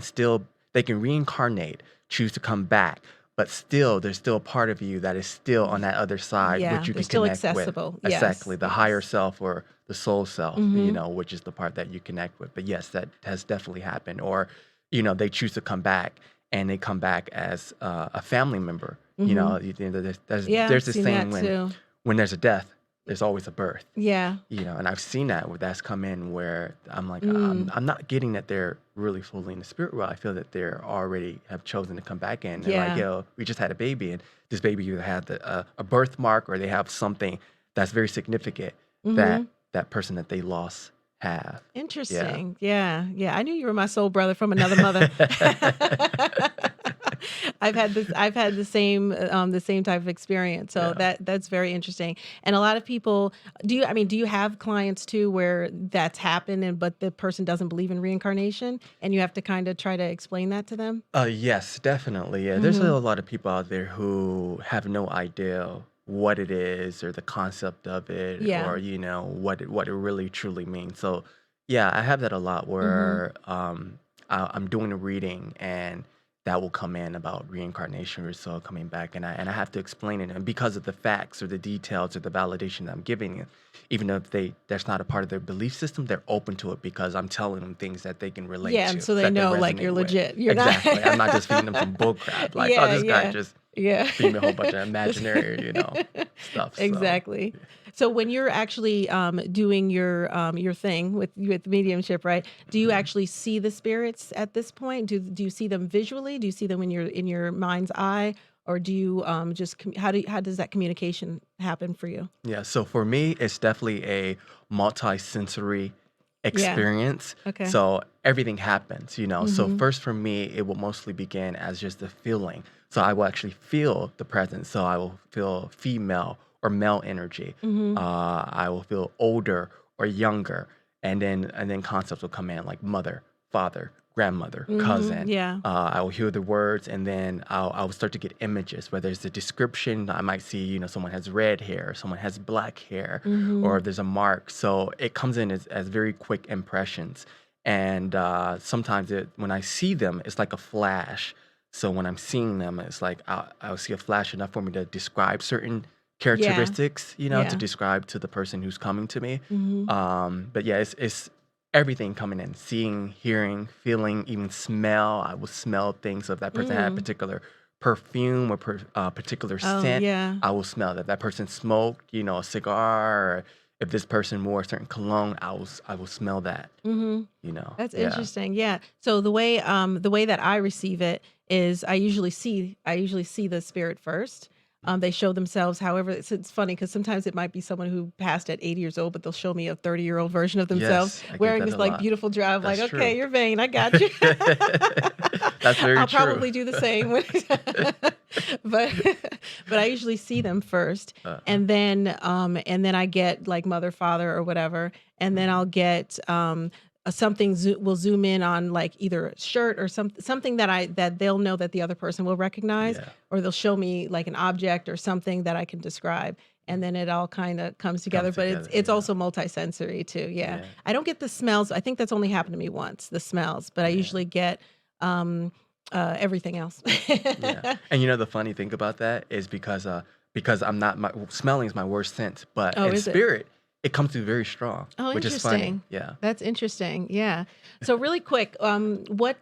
they can reincarnate, choose to come back, but still, there's still a part of you that is still on that other side, Yeah. which you They're can still connect with. accessible. Exactly, Yes. the higher self or the soul self, Mm-hmm. which is the part that you connect with. But yes, that has definitely happened. Or, they choose to come back, and they come back as a family member. Mm-hmm. Yeah, There's I've this seen that saying too. when there's a death, there's always a birth. Yeah. And I've seen that where that's come in where I'm like, Mm. I'm not getting that they're really fully in the spirit world. I feel that they're already have chosen to come back in. They're like, Yeah. we just had a baby, and this baby either had a birthmark, or they have something that's very significant that Mm-hmm. that person that they lost have. Yeah. Interesting. Yeah. Yeah. I knew you were my soul brother from another mother. I've had the same type of experience. So Yeah. that's very interesting. And a lot of people, do you have clients too where that's happened but the person doesn't believe in reincarnation and you have to kind of try to explain that to them? Yes, definitely. Yeah, there's Mm-hmm. a lot of people out there who have no idea what it is, or the concept of it, Yeah. or what it really truly means. So yeah, I have that a lot Mm-hmm. where I'm doing a reading, and that will come in about reincarnation or so coming back, and I have to explain it, and because of the facts or the details or the validation that I'm giving it, even though that's not a part of their belief system, they're open to it because I'm telling them things that they can relate Yeah. And to, so they that they know like you're resonate with. legit. You're not. Exactly. I'm not just feeding them some bull crap. Like, oh, Yeah. this guy Yeah. just Yeah. feeding me a whole bunch of imaginary, stuff. So Exactly. So when you're actually doing your thing with mediumship, right? Do you mhm. actually see the spirits at this point? Do you see them visually? Do you see them in your mind's eye, or do you how does that communication happen for you? Yeah. So for me, it's definitely a multi-sensory Yeah. experience. Okay. So everything happens. So Mm-hmm. first for me, it will mostly begin as just a feeling. So I will actually feel the presence. So I will feel female or male energy. Mm-hmm. I will feel older or younger, and then concepts will come in like mother, father, grandmother, Mm-hmm. cousin. Yeah. I will hear the words, and then I will start to get images. Whether it's a description, I might see, someone has red hair, someone has black hair, Mm-hmm. or if there's a mark. So it comes in as very quick impressions. And sometimes when I see them, it's like a flash. So when I'm seeing them, it's like I'll see a flash enough for me to describe certain Yeah. characteristics, to Yeah. describe to the person who's coming to me. Mm-hmm. But yeah, it's everything coming in, seeing, hearing, feeling, even smell. I will smell things. So if that person had a Mm. particular perfume or particular Oh scent, yeah. I will smell that. That person smoked, a cigar, or if this person wore a certain cologne, I will smell that, Mm-hmm. That's Yeah. interesting. Yeah. So the way that I receive it is I usually see the spirit first. They show themselves. However, it's funny because sometimes it might be someone who passed at 80 years old, but they'll show me a 30-year-old version of themselves Yes, I get wearing that this a like lot. beautiful dress. Like, That's okay, true. you're vain. I got you. That's very I'll true. probably do the same. but but I usually see them first, Uh-huh. and then I get like mother, father, or whatever, and then I'll get something will zoom in on like either a shirt or something that they'll know that the other person will recognize, Yeah. or they'll show me like an object or something that I can describe. And then it all kind of comes together, Comes but together. it's Yeah. also multisensory too. Yeah, Yeah. I don't get the smells. I think that's only happened to me once, the smells, but I Yeah. usually get everything else. Yeah. And the funny thing about that is because I'm not smelling is my worst sense, but Oh, in is it? spirit, it comes through very strong, Oh, which is funny. interesting. Yeah. That's interesting. Yeah. So really quick, what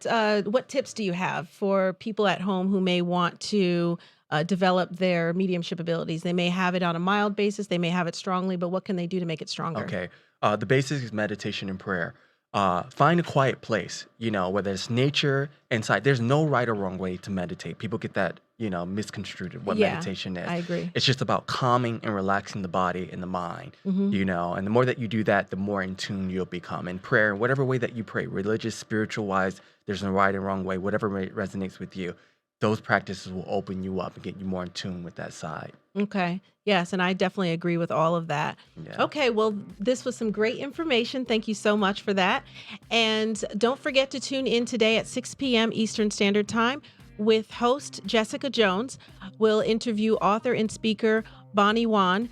tips do you have for people at home who may want to develop their mediumship abilities? They may have it on a mild basis, they may have it strongly, but what can they do to make it stronger? Okay. The basics is meditation and prayer. Find a quiet place, whether it's nature, inside. There's no right or wrong way to meditate. People get that, misconstrued what Yeah, meditation is. I agree. It's just about calming and relaxing the body and the mind, Hmm. and the more that you do that, the more in tune you'll become. In prayer, whatever way that you pray, religious, spiritual wise, there's no right and wrong way, whatever way resonates with you. those practices will open you up and get you more in tune with that side. Okay. Yes, and I definitely agree with all of that. Yeah. Okay, well, this was some great information. Thank you so much for that. And don't forget to tune in today at 6 p.m. Eastern Standard Time with host Jessica Jones. We'll interview author and speaker Bonnie Wan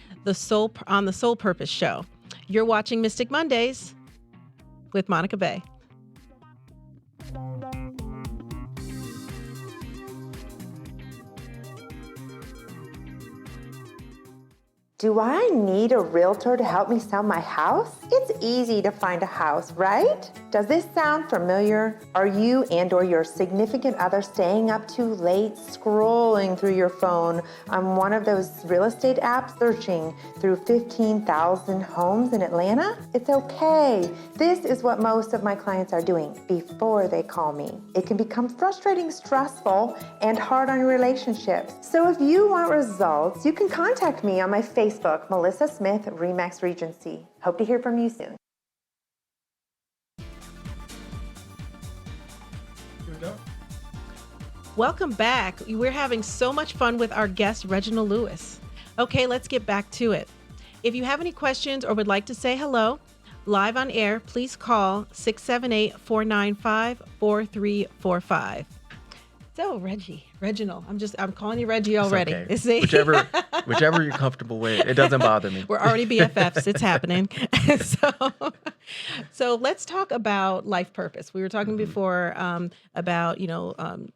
on the Soul Purpose Show. You're watching Mystic Mondays with Monica Bay. Do I need a realtor to help me sell my house? It's easy to find a house, right? Does this sound familiar? Are you and/or your significant other staying up too late, scrolling through your phone on one of those real estate apps, searching through 15,000 homes in Atlanta? It's okay. This is what most of my clients are doing before they call me. It can become frustrating, stressful, and hard on your relationships. So if you want results, you can contact me on my Facebook, Melissa Smith, Remax Regency. Hope to hear from you soon. Welcome back. We're having so much fun with our guest, Reginald Lewis. Okay, let's get back to it. If you have any questions or would like to say hello, live on air, please call 678-495-4345. So, Reginald, I'm calling you Reggie already. It's okay. Whichever you're comfortable with. It doesn't bother me. We're already BFFs. It's happening. So let's talk about life purpose. We were talking before about,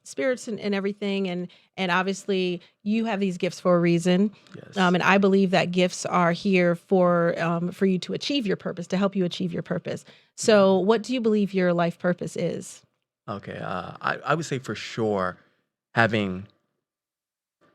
spirits and everything. And obviously you have these gifts for a reason. Yes. And I believe that gifts are here for you to achieve your purpose, to help you achieve your purpose. So what do you believe your life purpose is? Okay. I would say for sure having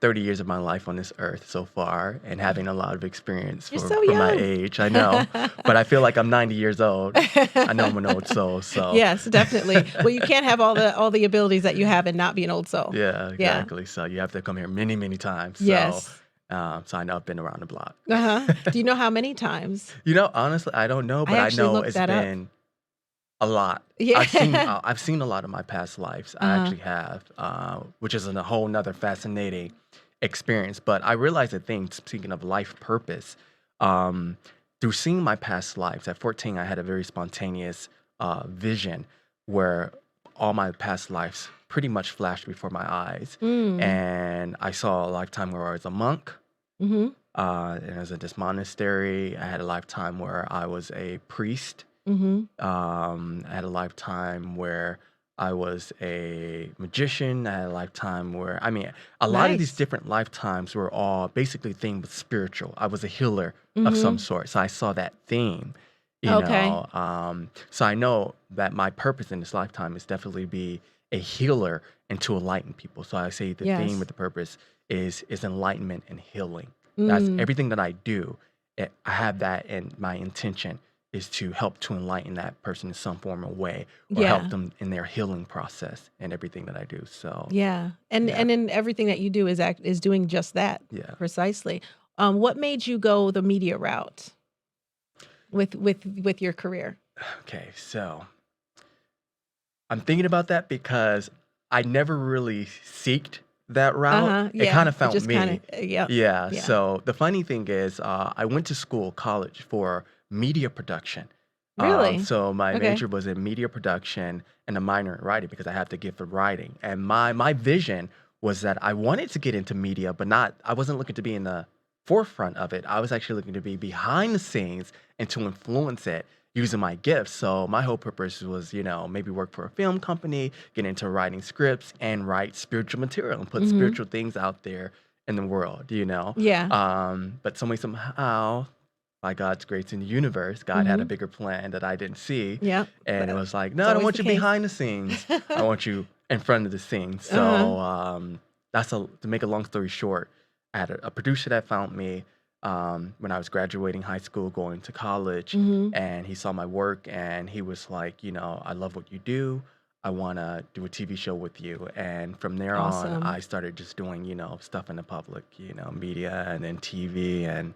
30 years of my life on this earth so far and having a lot of experience for my age. I know, but I feel like I'm 90 years old. I know I'm an old soul. So yes, definitely. Well, you can't have all the abilities that you have and not be an old soul. Yeah, exactly. Yeah. So you have to come here many, many times. Yes. So I know I've been around the block. Do you know how many times? Honestly, I don't know, but I know it's been a lot. Yeah. I've seen a lot of my past lives. I actually have, which is a whole nother fascinating experience. But I realized a thing, speaking of life purpose, through seeing my past lives. At 14, I had a very spontaneous vision where all my past lives pretty much flashed before my eyes. And I saw a lifetime where I was a monk. And I was in this monastery. I had a lifetime where I was a priest. I had a lifetime where I was a magician. I had a lifetime where, a lot of these different lifetimes were all basically themed with spiritual. I was a healer of some sort. So I saw that theme, you know. So I know that my purpose in this lifetime is definitely be a healer and to enlighten people. So I say the theme with the purpose is enlightenment and healing. That's everything that I do. I have that in my intention is to help to enlighten that person in some form or way, or help them in their healing process and everything that I do. So and in everything that you do is doing just that. Precisely. What made you go the media route with your career? Okay, so I'm thinking about that because I never really seeked that route. It kind of found me. So the funny thing is, I went to college for media production. Really? So my major was in media production and a minor in writing because I have the gift of writing. And my vision was that I wanted to get into media, but I wasn't looking to be in the forefront of it. I was actually looking to be behind the scenes and to influence it using my gifts. So my whole purpose was, maybe work for a film company, get into writing scripts and write spiritual material and put spiritual things out there in the world, But somehow, by God's grace in the universe, God had a bigger plan that I didn't see. And it was like, no, I don't want you behind the scenes. I want you in front of the scenes. So to make a long story short, I had a producer that found me when I was graduating high school, going to college, and he saw my work and he was like, I love what you do. I want to do a TV show with you. And from there on, I started just doing, stuff in the public, media and then TV and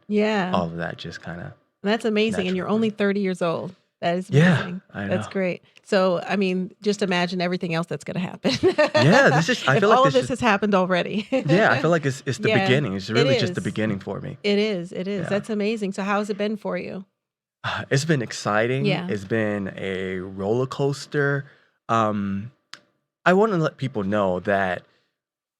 all of that just kind of. That's amazing. And you're only 30 years old. That is Yeah, amazing. I That's know. great. So, I mean, just imagine everything else that's going to happen. Yeah, this is. I If feel like all of this this is. has happened already. Yeah, I feel like it's the Yeah, beginning. It's it really just the is. beginning for me. It is. It is. Yeah. That's amazing. So, how has it been for you? It's been exciting. Yeah. It's been a roller coaster. Um, I want to let people know that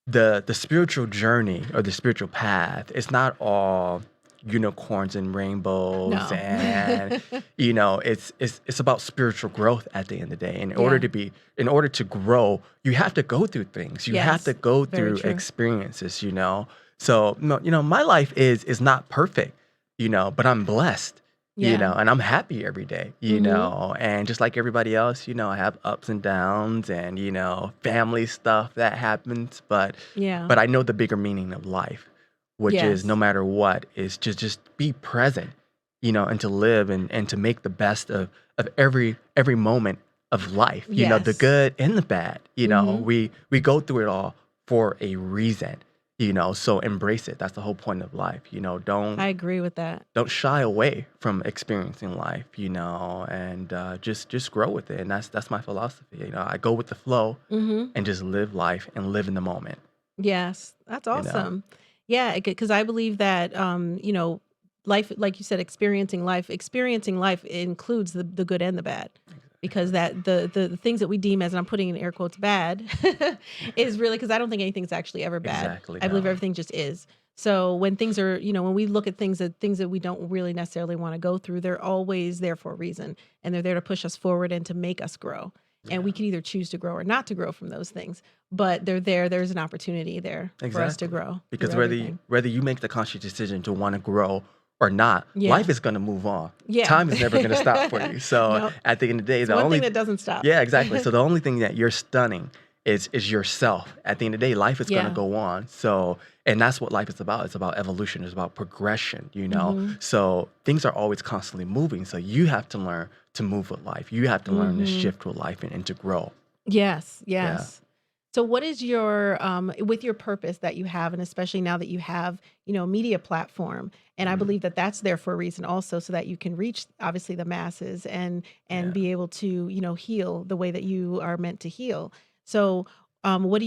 the spiritual journey or the spiritual path is not all unicorns and rainbows, No. and it's about spiritual growth at the end of the day. Yeah. In order to grow, you have to go through things. You have to Yes. go Very through true. experiences. So my life is not perfect. But I'm blessed. Yeah. And I'm happy every day, Mhm. and just like everybody else, I have ups and downs and, family stuff that happens, but Yeah. but I know the bigger meaning of life, which is no Yes. matter what, is to just be present, and to live and to make the best of every moment of life, the Yes. good and the bad. Mhm. We go through it all for a reason, so embrace it. That's the whole point of life. Don't I agree with that. don't shy away from experiencing life, and just grow with it. And that's my philosophy. I go with the flow Mhm. and just live life and live in the moment. Yes, that's You know, awesome. Yeah, because I believe that life, like you said, experiencing life includes the good and the bad. Because that the things that we deem as, and I'm putting in air quotes, bad, is really, because I don't think anything's actually ever bad. exactly. I believe No, everything just is. So when things are, when we look at things that we don't really necessarily want to go through, they're always there for a reason, and they're there to push us forward and to make us grow. And yeah, we can either choose to grow or not to grow from those things, but they're there. There's an opportunity there for us to exactly. grow through Because everything. whether you make the conscious decision to want to grow or not, Yeah, life is going to move on. yeah. Time is never going to stop for you. So No, at the end of the day, it's the one thing only that doesn't stop. yeah, exactly. So the only thing that you're stunning is yourself. At the end of the day, life is gonna Yeah. go on. So, and that's what life is about. It's about evolution. It's about progression. Mm-hmm. So things are always constantly moving. So you have to learn to move with life. You have to learn to Mm-hmm. shift with life and to grow. Yes, Yeah. yes. So what is your with your purpose that you have, and especially now that you have, a media platform, and I Mhm. believe that that's there for a reason also, so that you can reach obviously the masses and Yeah. be able to, heal the way that you are meant to heal. So what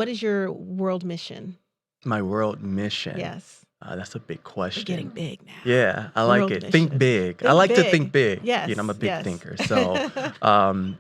is your world mission? My world mission. Yes. That's a big We're getting question. big now. Yeah, I like World it. Think mission. big. I Think like to think big. big. I'm a Yes, big yes. thinker. So, um,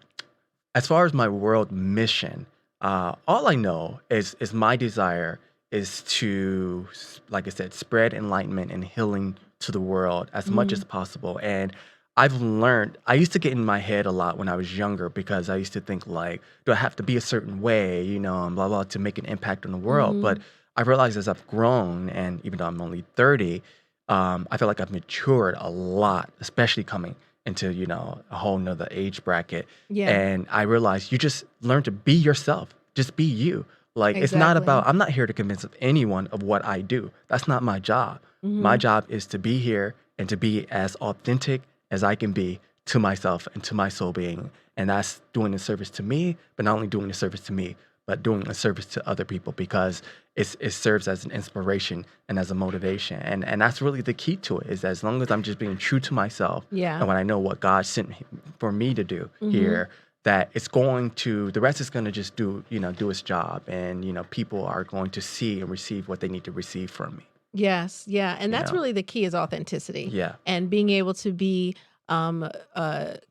as far as my world mission, all I know is my desire is to, like I said, spread enlightenment and healing to the world as much as Mhm. possible. And I've learned, I used to get in my head a lot when I was younger because I used to think like, do I have to be a certain way, and blah, blah, to make an impact on the world. But Mhm. I realized as I've grown, and even though I'm only 30, I feel like I've matured a lot, especially coming into, a whole nother age bracket. Yeah, And I realized you just learn to be yourself. Just be you. Like it's not about, exactly. I'm not here to convince of anyone of what I do. That's not my job. My Mhm. job is to be here and to be as authentic as I can be to myself and to my soul being. And that's doing a service to me, but not only doing a service to me, but doing a service to other people because it serves as an inspiration and as a motivation. And that's really the key to it is as long as I'm just being true to myself Yeah. and when I know what God sent for me to do Mhm. here, that the rest is going to just do its job. And, people are going to see and receive what they need to receive from me. Yes, yeah, and You that's know? really the key, is authenticity, Yeah, and being able to be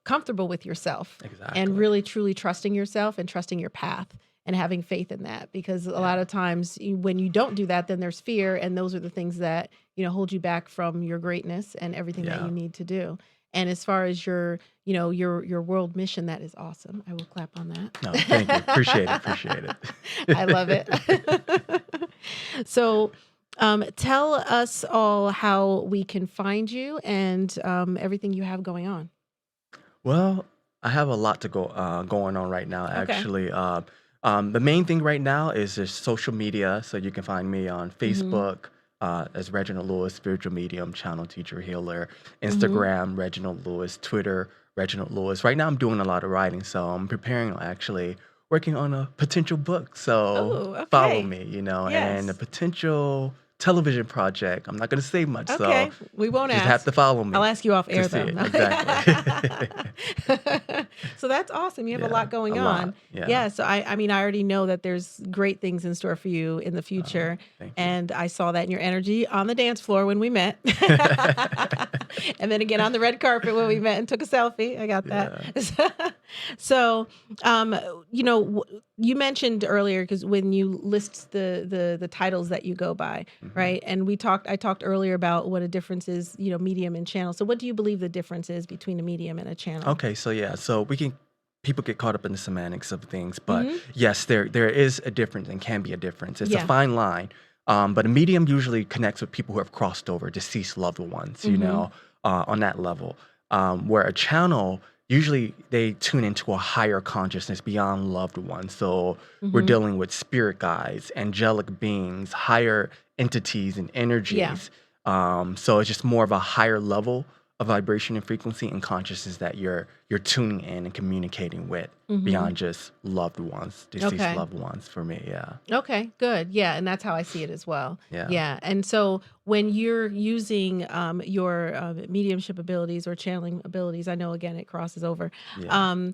comfortable with yourself, and exactly. really truly trusting yourself and trusting your path and having faith in that. Because a lot Yeah, of times when you don't do that, then there's fear, and those are the things that hold you back from your greatness and everything that yeah. you need to do. And as far as your world mission, that is awesome. I will clap on No, thank you. Appreciate it. that. Appreciate I love it. it. So, tell us all how we can find you and everything you have going on. Well, I have a lot to going on right now, Okay. actually. The main thing right now is just social media. So you can find me on Mm-hmm. Facebook as Reginald Lewis, spiritual medium, channel teacher, healer. Mm-hmm. Instagram, Reginald Lewis. Twitter, Reginald Lewis. Right now, I'm doing a lot of writing, so I'm preparing, actually working on a potential book. So Oh, follow okay. me, and the Yes. potential television project. I'm not going to say much, Okay, so we won't you just ask. have to follow me. I'll ask you off air, to see though. it. Exactly. So that's awesome. You have a Yeah, lot going a on. lot. Yeah. Yeah. So I mean, I already know that there's great things in store for you in the future. Thank you. And I saw that in your energy on the dance floor when we met. And then again on the red carpet when we met and took a selfie. I got that. So, you mentioned earlier, because when you list the titles that you go by, right? And I talked earlier about what a difference is, medium and channel. So what do you believe the difference is between a medium and a channel? Okay, so people get caught up in the semantics of things, but yes, there is a difference and can be a difference. It's a fine line. But a medium usually connects with people who have crossed over, deceased loved ones, on that level. Where a channel, usually they tune into a higher consciousness beyond loved ones. So we're dealing with spirit guides, angelic beings, higher entities and energies. So it's just more of a higher level of vibration and frequency and consciousness that you're tuning in and communicating with beyond just loved ones, deceased loved ones for me. Yeah. Okay, good. Yeah, and that's how I see it as well. Yeah. Yeah. And so when you're using your mediumship abilities or channeling abilities, I know again it crosses over. Yeah.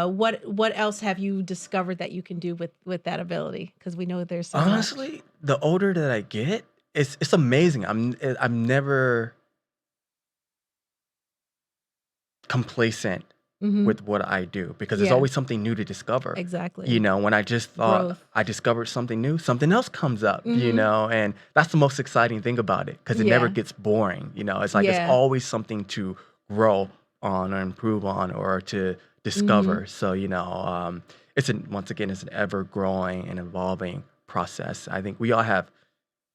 What else have you discovered that you can do with that ability? Because we know there's so much. Honestly, the older that I get, it's amazing. I'm never complacent with what I do because there's Yeah. always something new to discover. Exactly. When I just thought Growth. I discovered something new, something else comes up, and that's the most exciting thing about it because it never Yeah. gets boring. It's like Yeah. there's always something to grow on or improve on or to discover. So, once again, it's an ever growing and evolving process. I think we all have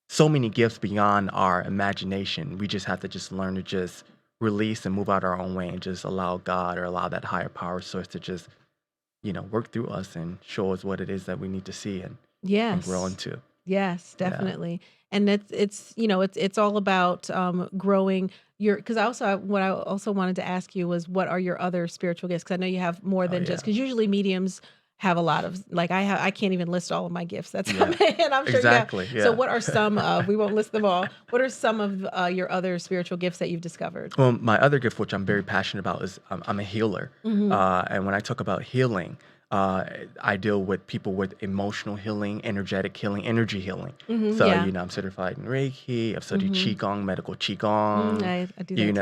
so many gifts beyond our imagination. We just have to just learn to just release and move out our own way and just allow God or allow that higher power source to just, work through us and show us what it is that we need to see and grow Yes. into. Yes, Yeah. definitely. And it's all about growing because what I also wanted to ask you was what are your other spiritual gifts? Because I know you have more Oh, than just yeah. because usually mediums have a lot of I can't even list all of my gifts. That's Yeah. and I'm sure Exactly. you have. So Yeah. what are some of we won't list them all. What are some of your other spiritual gifts that you've discovered? Well, my other gift, which I'm very passionate about, is I'm a healer. And when I talk about healing, I deal with people with emotional healing, energetic healing, energy healing. So, Yeah. I'm certified in Reiki, I've studied Qigong, medical Qigong, I do that too.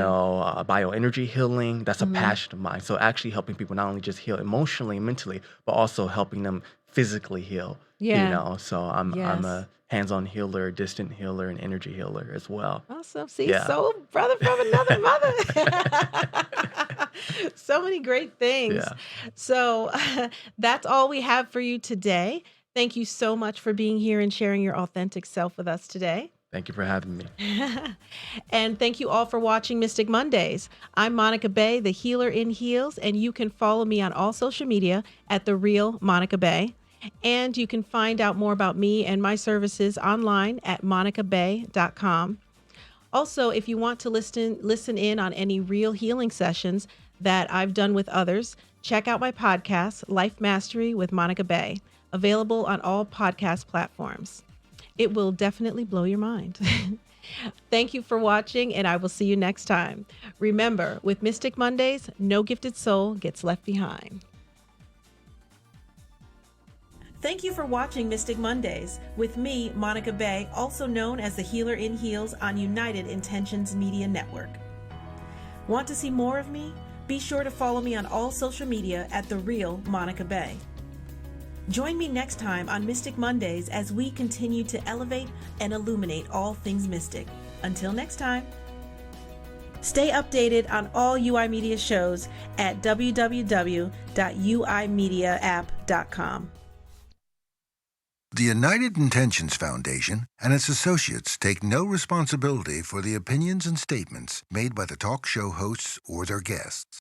bioenergy healing. That's a passion of mine. So actually helping people not only just heal emotionally and mentally, but also helping them physically heal. Yeah. So I'm Yes. a hands-on healer, distant healer, and energy healer as well. Awesome. See, Yeah. soul brother from another mother. So many great things. Yeah. So that's all we have for you today. Thank you so much for being here and sharing your authentic self with us today. Thank you for having me. And thank you all for watching Mystic Mondays. I'm Monica Bay, the healer in heels, and you can follow me on all social media at The Real Monica Bay. And you can find out more about me and my services online at monicabay.com. Also, if you want to listen in on any real healing sessions that I've done with others, check out my podcast, Life Mastery with Monica Bay, available on all podcast platforms. It will definitely blow your mind. Thank you for watching, and I will see you next time. Remember, with Mystic Mondays, no gifted soul gets left behind. Thank you for watching Mystic Mondays with me, Monica Bay, also known as the Healer in Heels on United Intentions Media Network. Want to see more of me? Be sure to follow me on all social media at The Real Monica Bay. Join me next time on Mystic Mondays as we continue to elevate and illuminate all things mystic. Until next time. Stay updated on all UI Media shows at www.uimediaapp.com. The United Intentions Foundation and its associates take no responsibility for the opinions and statements made by the talk show hosts or their guests.